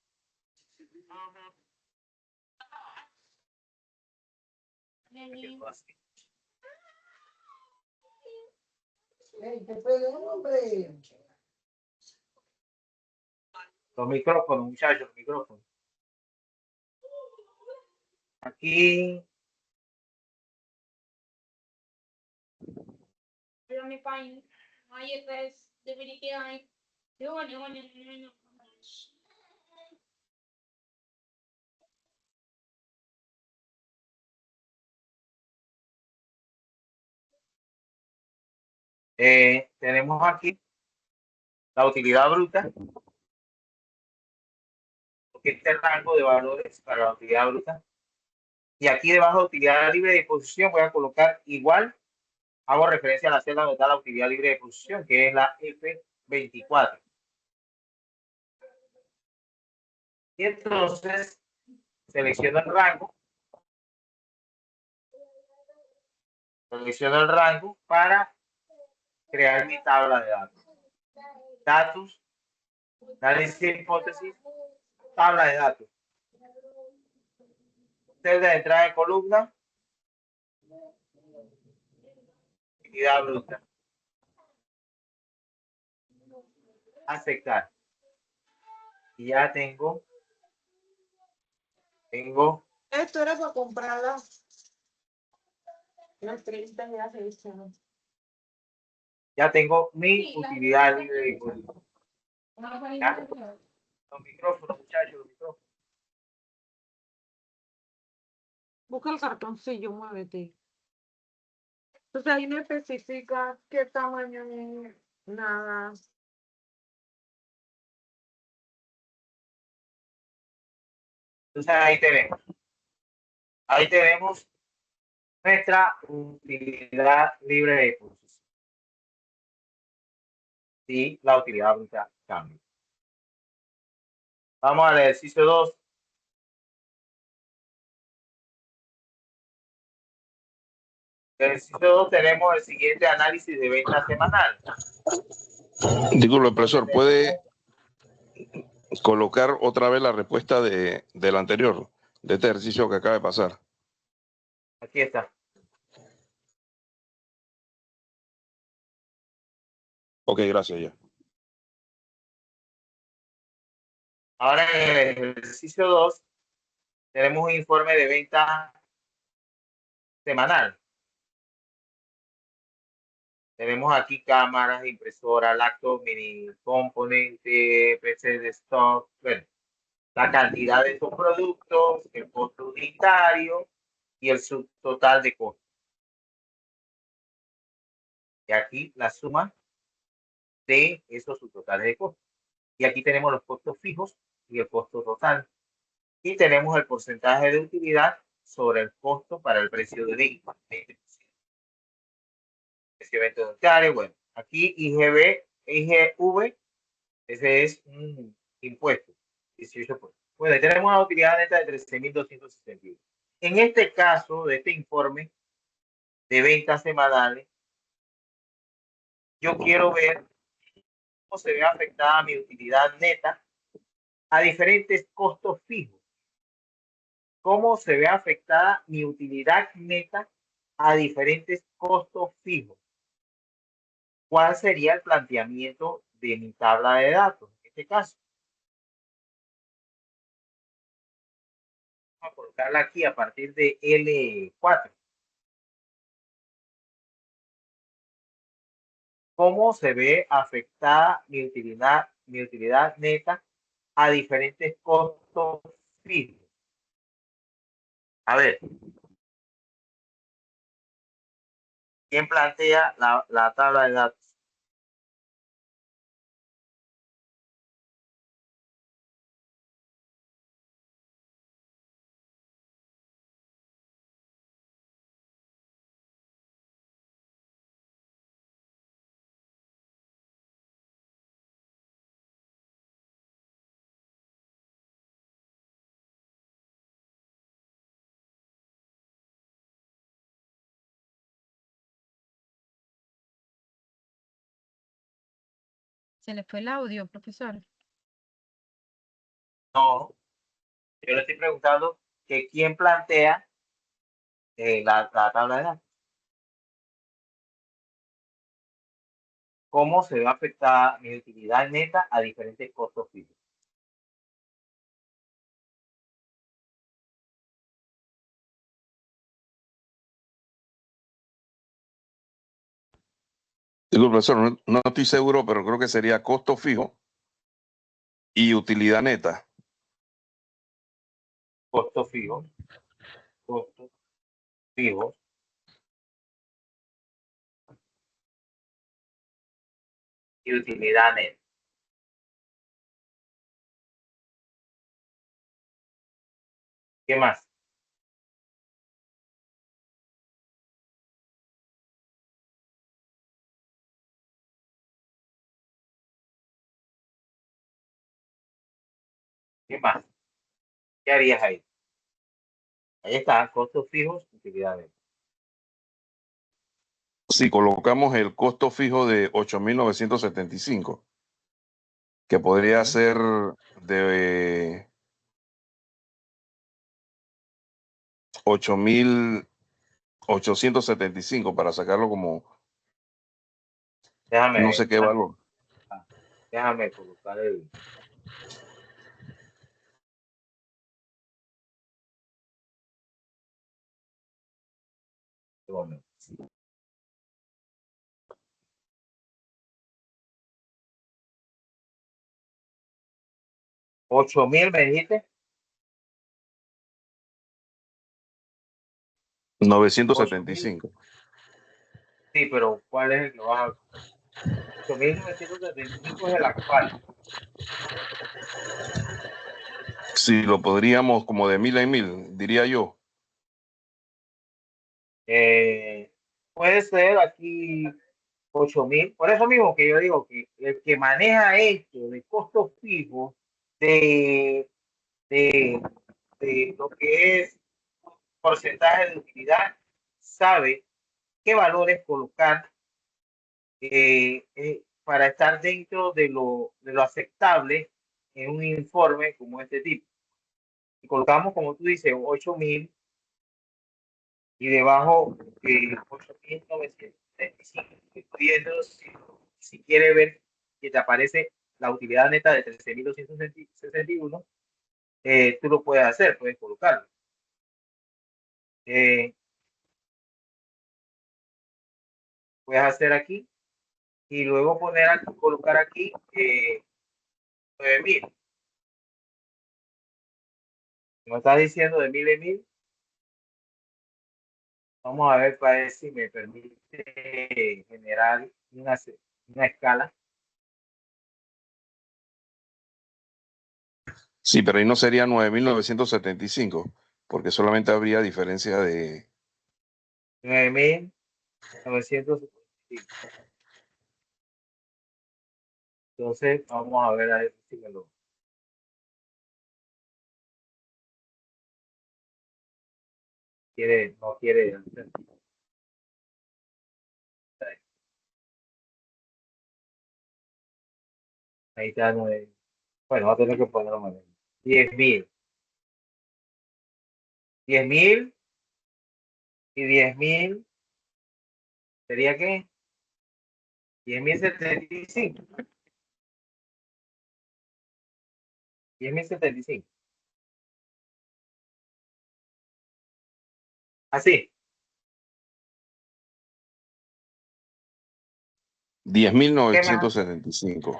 Los micrófonos, muchachos, los micrófonos. Aquí. Pero mi país, hay es debería que hay. Tenemos aquí la utilidad bruta, porque este rango de valores para la utilidad bruta. Y aquí debajo de utilidad libre de disposición voy a colocar igual, hago referencia a la celda donde está la utilidad libre de disposición, que es la F24. Y entonces selecciono el rango. Selecciono el rango para crear mi tabla de datos. Datos, análisis de hipótesis, tabla de datos. Celda de entrada de columna, utilidad bruta. Aceptar. Y ya tengo. Esto era para comprarlas. Las 30 ya se hicieron. Ya tengo mi utilidad libre de disposición. Los micrófonos, muchachos, los micrófonos. Busca el cartoncillo, muévete. Entonces ahí no especifica qué tamaño es nada. Entonces ahí tenemos nuestra utilidad libre de cursos. Y la utilidad bruta cambia. Vamos al ejercicio 2. En el ejercicio 2 tenemos el siguiente análisis de venta semanal. Disculpe, profesor, ¿puede colocar otra vez la respuesta del anterior, de este ejercicio que acaba de pasar? Aquí está. Ok, gracias ya. Ahora en el ejercicio 2 tenemos un informe de venta semanal. Tenemos aquí cámaras, impresoras, laptop, mini componente, PC de stock, bueno, la cantidad de estos productos, el costo unitario y el subtotal de costos. Y aquí la suma de esos subtotales de costos. Y aquí tenemos los costos fijos y el costo total. Y tenemos el porcentaje de utilidad sobre el costo para el precio de venta. 20%. Precio de venta unitario, bueno, aquí IGV, ese es un impuesto, 18%. Bueno, y tenemos una utilidad neta de 13.261. En este caso, de este informe de ventas semanales, yo quiero ver cómo se ve afectada mi utilidad neta a diferentes costos fijos. Cómo se ve afectada mi utilidad neta a diferentes costos fijos. ¿Cuál sería el planteamiento de mi tabla de datos en este caso? Vamos a colocarla aquí a partir de L4. ¿Cómo se ve afectada mi utilidad neta a diferentes costos fijos? A ver, ¿quién plantea la tabla de datos? Se le fue el audio, profesor. No, yo le estoy preguntando que quién plantea la tabla de datos. ¿Cómo se ve afectada mi utilidad neta a diferentes costos fijos? Disculpe, profesor, no estoy seguro, pero creo que sería costo fijo y utilidad neta. Costos fijos y utilidad neta. ¿Qué más? ¿Qué más? ¿Qué harías ahí? Ahí está, costos fijos, utilidad neta. Si colocamos el costo fijo de 8.975, que podría ser de 8.875 para sacarlo como no sé qué valor. Déjame colocar el... momento. 8.000 me dijiste. 975. Sí, pero ¿cuál es el que vas a? 8.975 es el actual. Sí, lo podríamos como de 1000 en 1000, diría yo. Puede ser aquí 8.000. Por eso mismo que yo digo que el que maneja esto de costos fijos, de, de, de lo que es porcentaje de utilidad, sabe qué valores colocar para estar dentro de lo aceptable en un informe como este tipo. Y colocamos, como tú dices, 8.000 y debajo 8.975, incluyendo si quiere ver que te aparece la utilidad neta de 13.261, tú lo puedes hacer, puedes colocarlo. Puedes hacer aquí y luego colocar aquí 9.000. Me estás diciendo de 1.000 en 1.000. Vamos a ver para ver si me permite generar una escala. Sí, pero ahí no sería 9975, porque solamente habría diferencia de... 9.975. Entonces, vamos a ver si me lo quiere, no quiere hacer. Ahí está 9. Bueno, va a tener que ponerlo más. 10.000. 10.000 y 10.000. ¿Sería qué? 10.075. 10.075. Así. 10.975.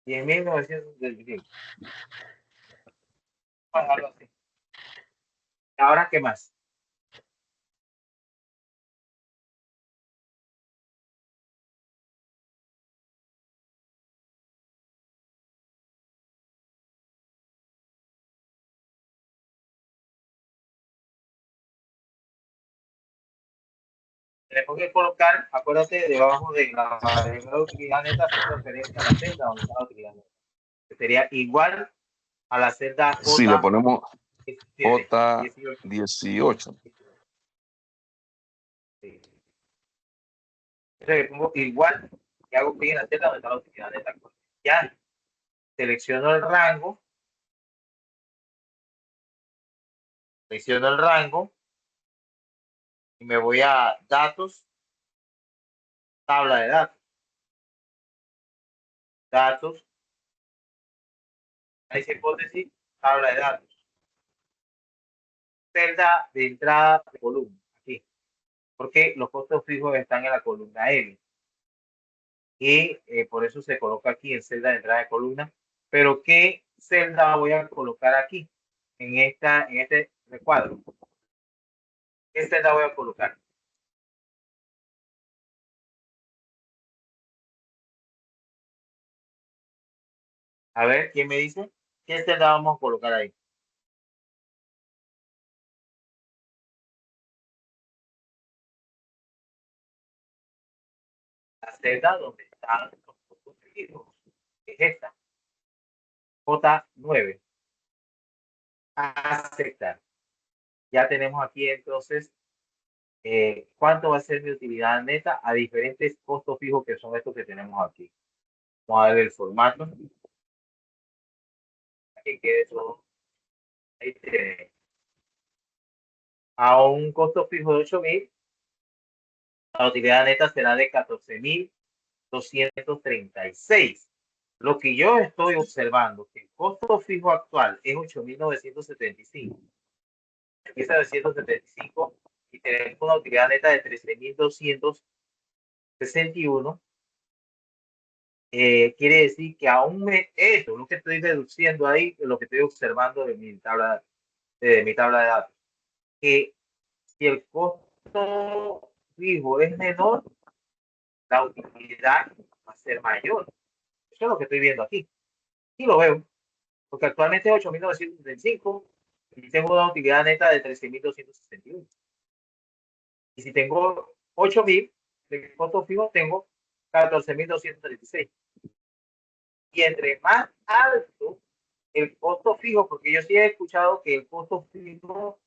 10.975. Vamos a dejarlo así. Ahora, ¿qué más? Tenemos que colocar, acuérdate, debajo de la variable de utilidad neta, hacer referencia a la celda donde está la utilidad neta. Que sería igual a la celda Si le ponemos J18. J18. Sí. Entonces le pongo igual y hago clic en la celda donde está la utilidad neta. Ya selecciono el rango. Selecciono el rango y me voy a datos, tabla de datos. Datos, esa hipótesis, tabla de datos. Celda de entrada de columna, aquí. Porque los costos fijos están en la columna L. Y por eso se coloca aquí en celda de entrada de columna. Pero ¿qué celda voy a colocar aquí? En este recuadro. ¿Qué celda voy a colocar? A ver, ¿quién me dice? ¿Qué celda vamos a colocar ahí? La celda donde están los costos fijos. Es esta. J9. Aceptar. Ya tenemos aquí entonces cuánto va a ser mi utilidad neta a diferentes costos fijos que son estos que tenemos aquí. Vamos a ver el formato. Que quede todo. Ahí tiene. A un costo fijo de 8.000, la utilidad neta será de 14.236. Lo que yo estoy observando, que el costo fijo actual es 8.975. Empieza de 175 y tenemos una utilidad neta de 13.261. quiere decir que aún eso, lo que estoy deduciendo ahí, lo que estoy observando de mi tabla de datos, que si el costo fijo es menor, la utilidad va a ser mayor. Eso es lo que estoy viendo aquí. Y lo veo, porque actualmente es 8.975 y tengo una utilidad neta de 13.261. Y si tengo 8.000 de costo fijo, tengo 14.236. Y entre más alto el costo fijo, porque yo sí he escuchado que el costo fijo,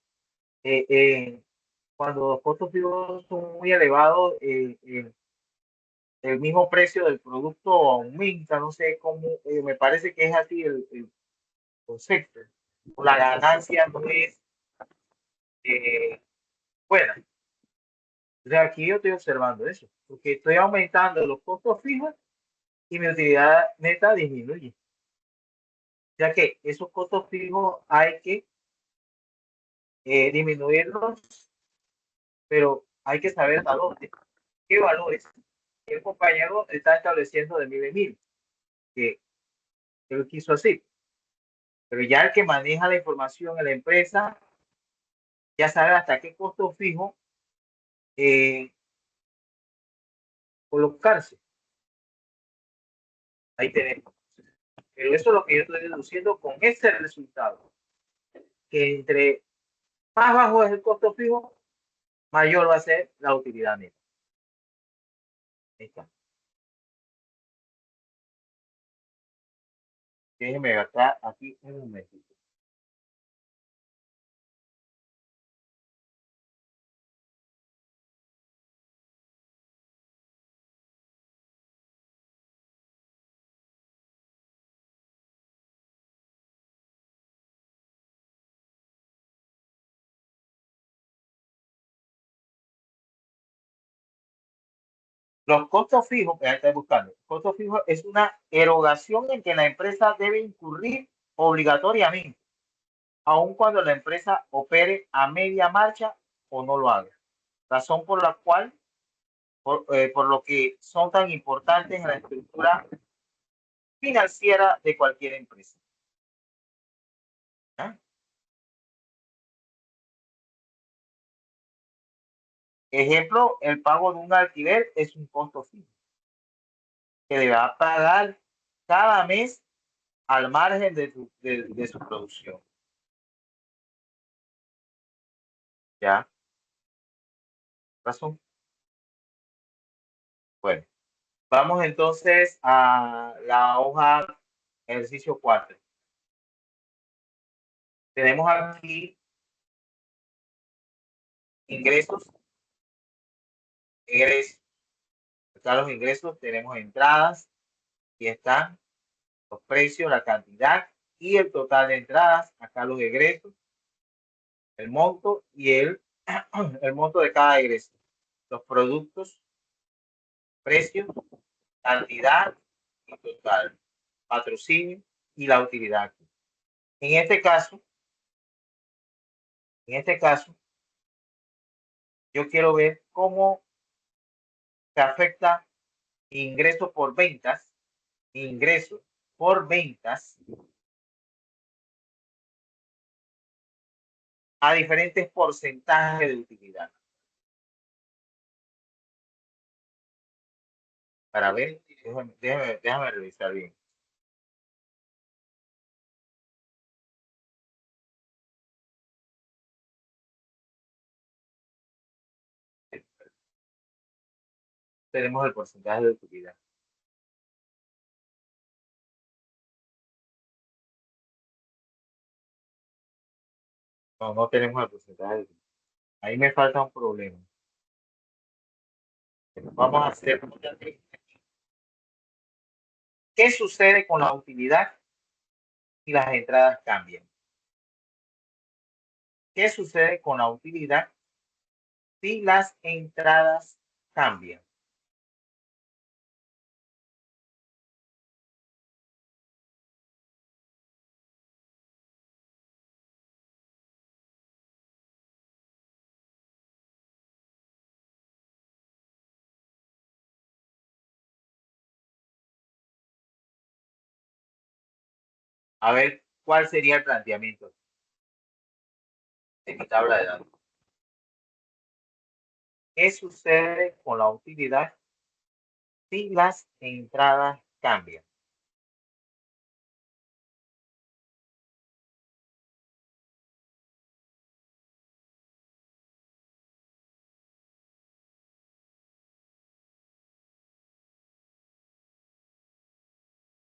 cuando los costos fijos son muy elevados, el mismo precio del producto aumenta, no sé cómo, me parece que es así el concepto. La ganancia no es buena. O sea, aquí yo estoy observando eso, porque estoy aumentando los costos fijos y mi utilidad neta disminuye. O sea que esos costos fijos hay que disminuirlos, pero hay que saber a dónde, qué valores el compañero está estableciendo de 1.000, que él quiso así. Pero ya el que maneja la información en la empresa ya sabe hasta qué costo fijo colocarse. Ahí tenemos. Pero eso es lo que yo estoy deduciendo con ese resultado. Que entre más bajo es el costo fijo, mayor va a ser la utilidad neta. Ahí está. Déjenme gastar aquí un momentito. Los costos fijos, que estoy buscando, costos fijos es una erogación en que la empresa debe incurrir obligatoriamente, aun cuando la empresa opere a media marcha o no lo haga. Razón por la cual, por lo que son tan importantes en la estructura financiera de cualquier empresa. ¿Ah? Ejemplo, el pago de un alquiler es un costo fijo que le va a pagar cada mes al margen de su producción. ¿Ya? ¿Razón? Bueno, vamos entonces a la hoja ejercicio 4. Tenemos aquí ingresos, egresos. Acá los ingresos tenemos entradas y están los precios, la cantidad y el total de entradas. Acá los egresos, el monto y el monto de cada egreso. Los productos, precios, cantidad y total, patrocinio y la utilidad. En este caso, yo quiero ver cómo se afecta ingreso por ventas a diferentes porcentajes de utilidad. Para ver, déjame revisar bien. Tenemos el porcentaje de utilidad. No, no tenemos el porcentaje de utilidad. Ahí me falta un problema. Vamos a hacer ¿qué sucede con la utilidad si las entradas cambian? ¿Qué sucede con la utilidad si las entradas cambian? A ver, ¿cuál sería el planteamiento de mi tabla de datos? ¿Qué sucede con la utilidad si las entradas cambian?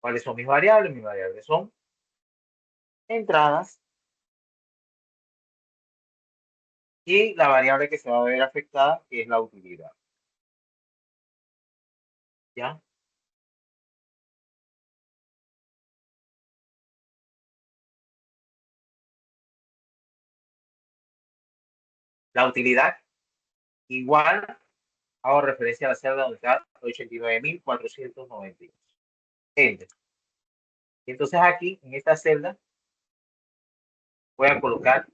¿Cuáles son mis variables? Mis variables son entradas y la variable que se va a ver afectada, que es la utilidad. ¿Ya? La utilidad igual, hago referencia a la celda donde está 89.492. Enter. Y entonces aquí, en esta celda, voy a colocar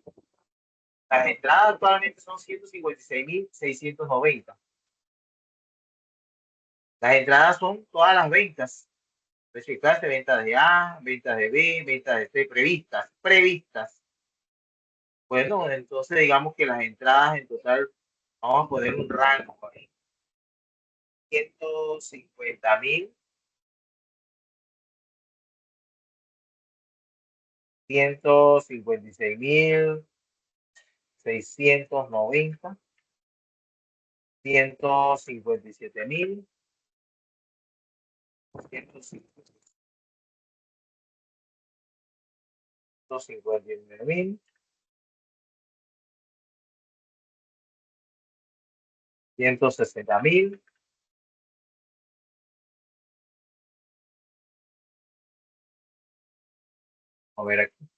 las entradas actualmente son 156.690. Las entradas son todas las ventas. Reciclaje, ventas de A, ventas de B, ventas de C, previstas. Bueno, entonces digamos que las entradas en total, vamos a poner un rango ahí. 150.000, 156.690, 157.000, 159.000, 160.000, a ver aquí.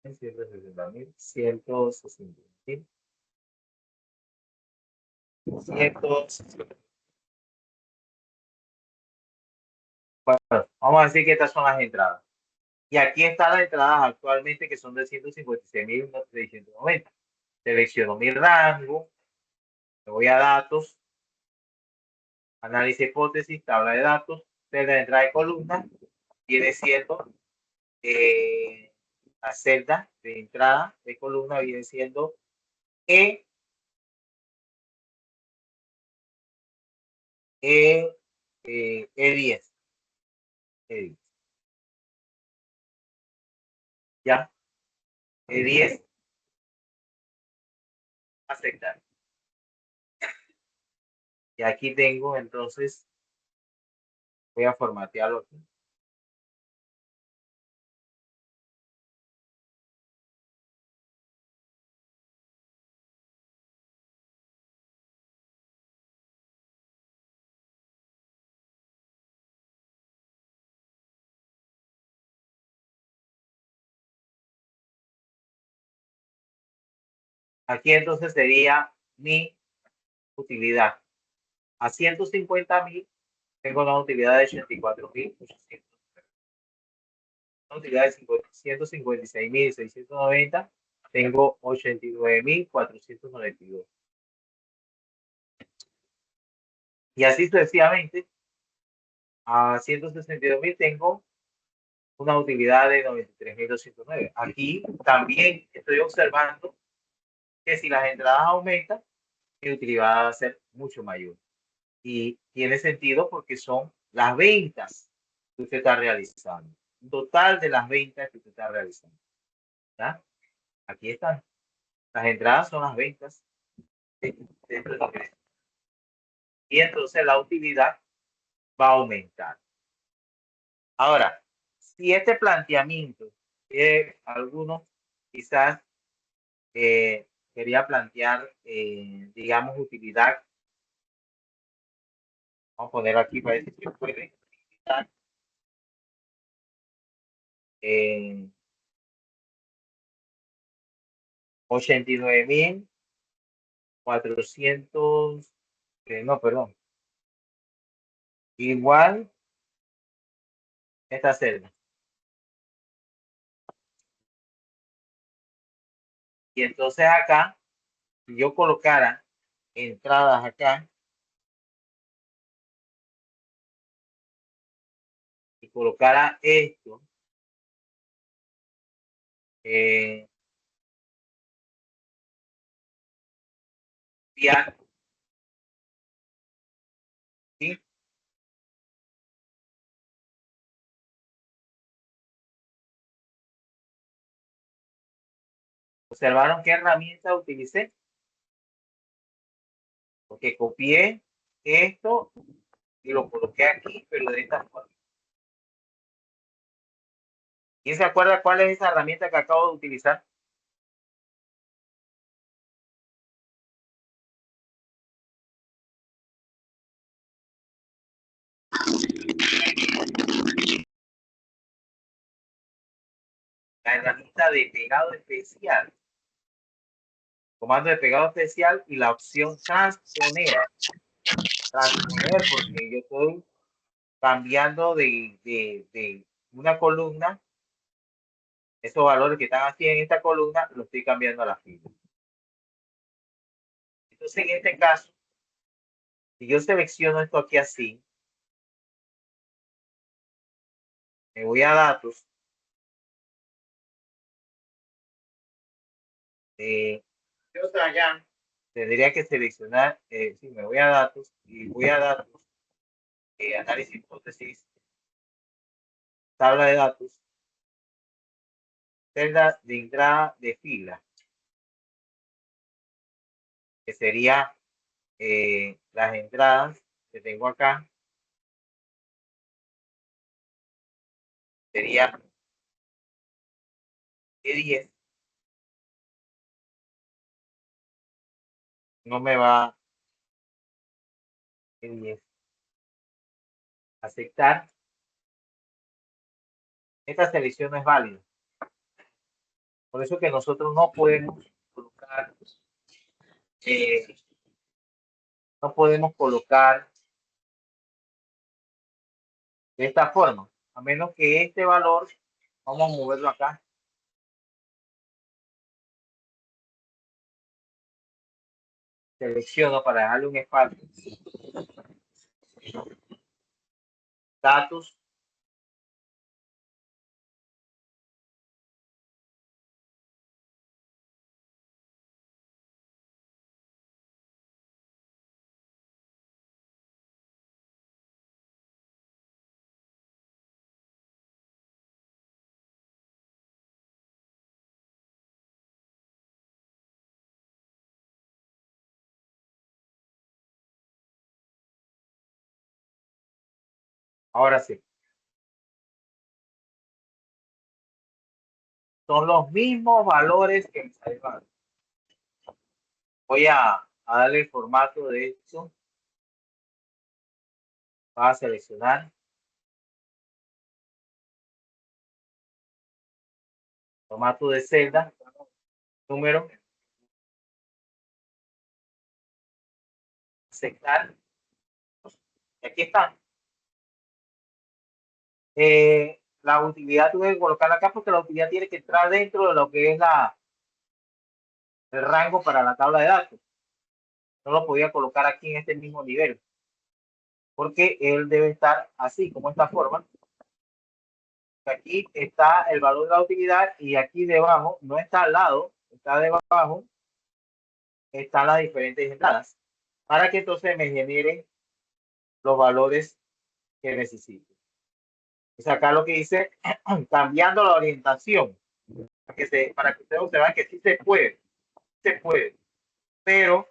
$160.000, 160.000, 160. Bueno, vamos a decir que estas son las entradas. Y aquí están las entradas actualmente que son de 156.690. Selecciono mi rango, me voy a datos, análisis hipótesis, tabla de datos, celda de entrada de columna, viene siendo la celda de entrada de columna, viene siendo E10. ¿Ya? E10, aceptar. Y aquí tengo, entonces, voy a formatearlo aquí. Aquí entonces sería mi utilidad. A 150.000 tengo una utilidad de 84.800. Una utilidad de 156.690 tengo 89.492. Y así sucesivamente, a 162.000 tengo una utilidad de 93.209. Aquí también estoy observando que si las entradas aumentan, mi utilidad va a ser mucho mayor. Y tiene sentido porque son las ventas que usted está realizando. Total de las ventas que usted está realizando. ¿Ya? Aquí están. Las entradas son las ventas. Y entonces la utilidad va a aumentar. Ahora, si este planteamiento, algunos quizás quería plantear, digamos, utilidad, vamos a poner aquí para decir que puede, 89.400, no, perdón, igual esta celda. Y entonces acá, si yo colocara entradas acá y colocara esto, ya, ¿sí? ¿Observaron qué herramienta utilicé? Porque copié esto y lo coloqué aquí, pero de esta forma. ¿Quién se acuerda cuál es esa herramienta que acabo de utilizar? La herramienta de pegado especial. Comando de pegado especial y la opción transponer. Transponer porque yo estoy cambiando de una columna. Esos valores que están aquí en esta columna los estoy cambiando a la fila. Entonces, en este caso, si yo selecciono esto aquí así, me voy a datos, tendría que seleccionar, sí, me voy a datos y voy a datos, análisis hipótesis, tabla de datos, celda de entrada de fila, que sería las entradas que tengo acá, sería E10, no me va E10. Aceptar. Esta selección no es válida. Por eso que nosotros no podemos colocar, no podemos colocar de esta forma, a menos que este valor, vamos a moverlo acá. Selecciono para darle un espacio. Datos. Ahora sí. Son los mismos valores que me salieron. Voy a darle el formato de esto. Va a seleccionar. Formato de celda. Número. Aceptar. Y aquí está. La utilidad tuve que colocarla acá porque la utilidad tiene que entrar dentro de lo que es el rango para la tabla de datos. No lo podía colocar aquí en este mismo nivel. Porque él debe estar así, como esta forma. Aquí está el valor de la utilidad y aquí debajo, no está al lado, está debajo, están las diferentes entradas. Para que entonces me generen los valores que necesito. Es acá lo que dice, cambiando la orientación. Para que ustedes observen que sí se puede, pero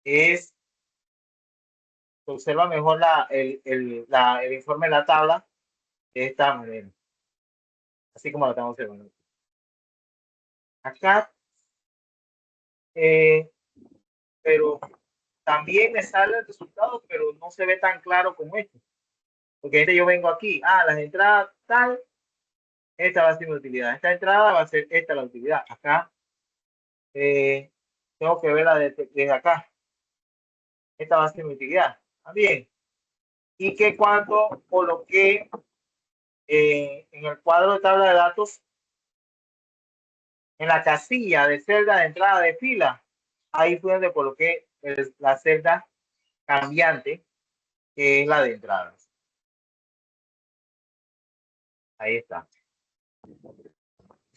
es, se observa mejor el informe de la tabla de esta manera, así como lo estamos observando. Acá, pero también me sale el resultado, pero no se ve tan claro como este. Porque yo vengo aquí, las entradas tal, esta va a ser mi utilidad, esta entrada va a ser esta la utilidad. Acá tengo que verla desde acá. Esta va a ser mi utilidad. También. Y que cuando coloqué en el cuadro de tabla de datos, En la casilla de celda de entrada de fila, ahí fue donde coloqué la celda cambiante, que es la de entradas. Ahí está.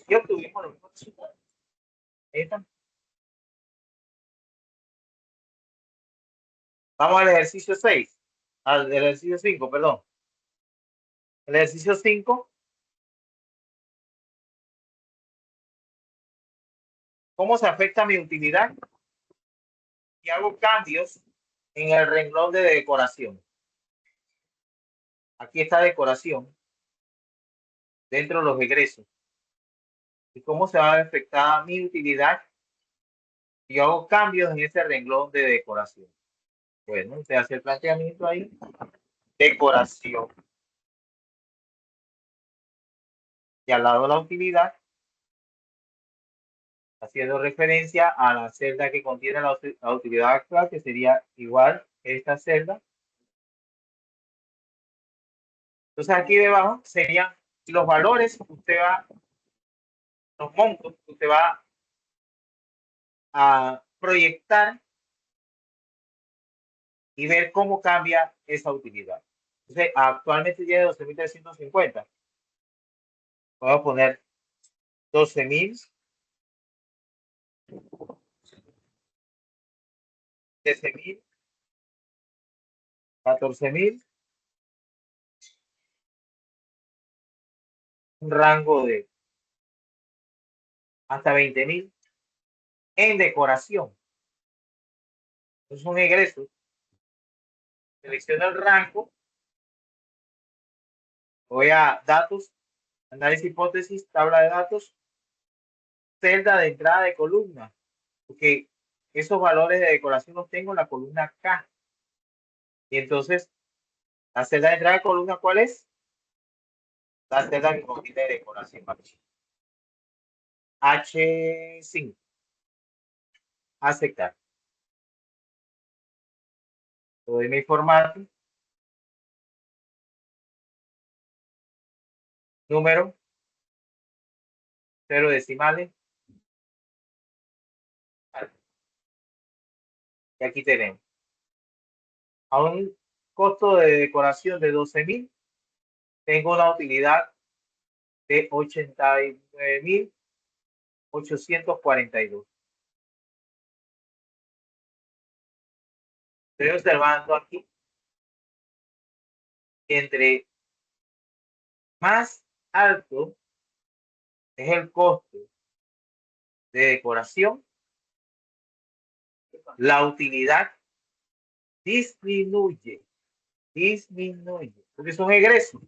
Y obtuvimos los mismos resultados. Ahí está. Vamos al ejercicio 6. Al ejercicio 5, perdón. El ejercicio 5. ¿Cómo se afecta mi utilidad? Y hago cambios en el renglón de decoración. Aquí está decoración dentro de los egresos. ¿Y cómo se va a afectar mi utilidad? Y hago cambios en ese renglón de decoración. Bueno, usted hace el planteamiento ahí. Decoración. Y al lado de la utilidad, haciendo referencia a la celda que contiene la utilidad actual, que sería igual esta celda. Entonces aquí debajo serían los valores que usted va, los montos que usted va a proyectar y ver cómo cambia esa utilidad. Entonces actualmente tiene 12.350. Voy a poner 12.000, 13.000, 14.000, un rango de hasta 20.000 en decoración. Entonces son egresos. Selecciono el rango. Voy a datos, análisis hipótesis, tabla de datos, celda de entrada de columna. Porque esos valores de decoración los tengo en la columna K. Y entonces, la celda de entrada de columna, ¿cuál es? La celda que contiene decoración. H5. Aceptar. Doy mi formato. Número. 0 decimales. Y aquí tenemos. A un costo de decoración de 12.000, tengo una utilidad de 89.842. Estoy observando aquí que entre más alto es el costo de decoración, la utilidad disminuye, porque son egresos.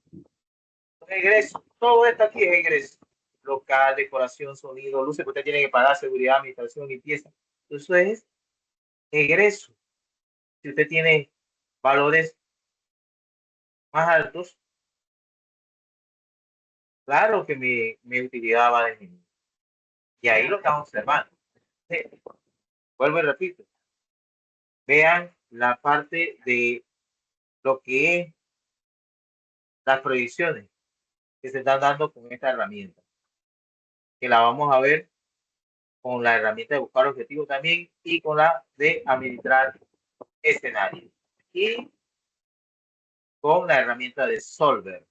Todo esto aquí es egreso. Local, decoración, sonido, luces que usted tiene que pagar, seguridad, administración, limpieza. Eso es egreso. Si usted tiene valores más altos, claro que mi utilidad va a disminuir. Y ahí lo estamos observando. Vuelvo y repito. Vean la parte de lo que es las proyecciones que se están dando con esta herramienta, que la vamos a ver con la herramienta de buscar objetivos también y con la de administrar escenarios y con la herramienta de Solver.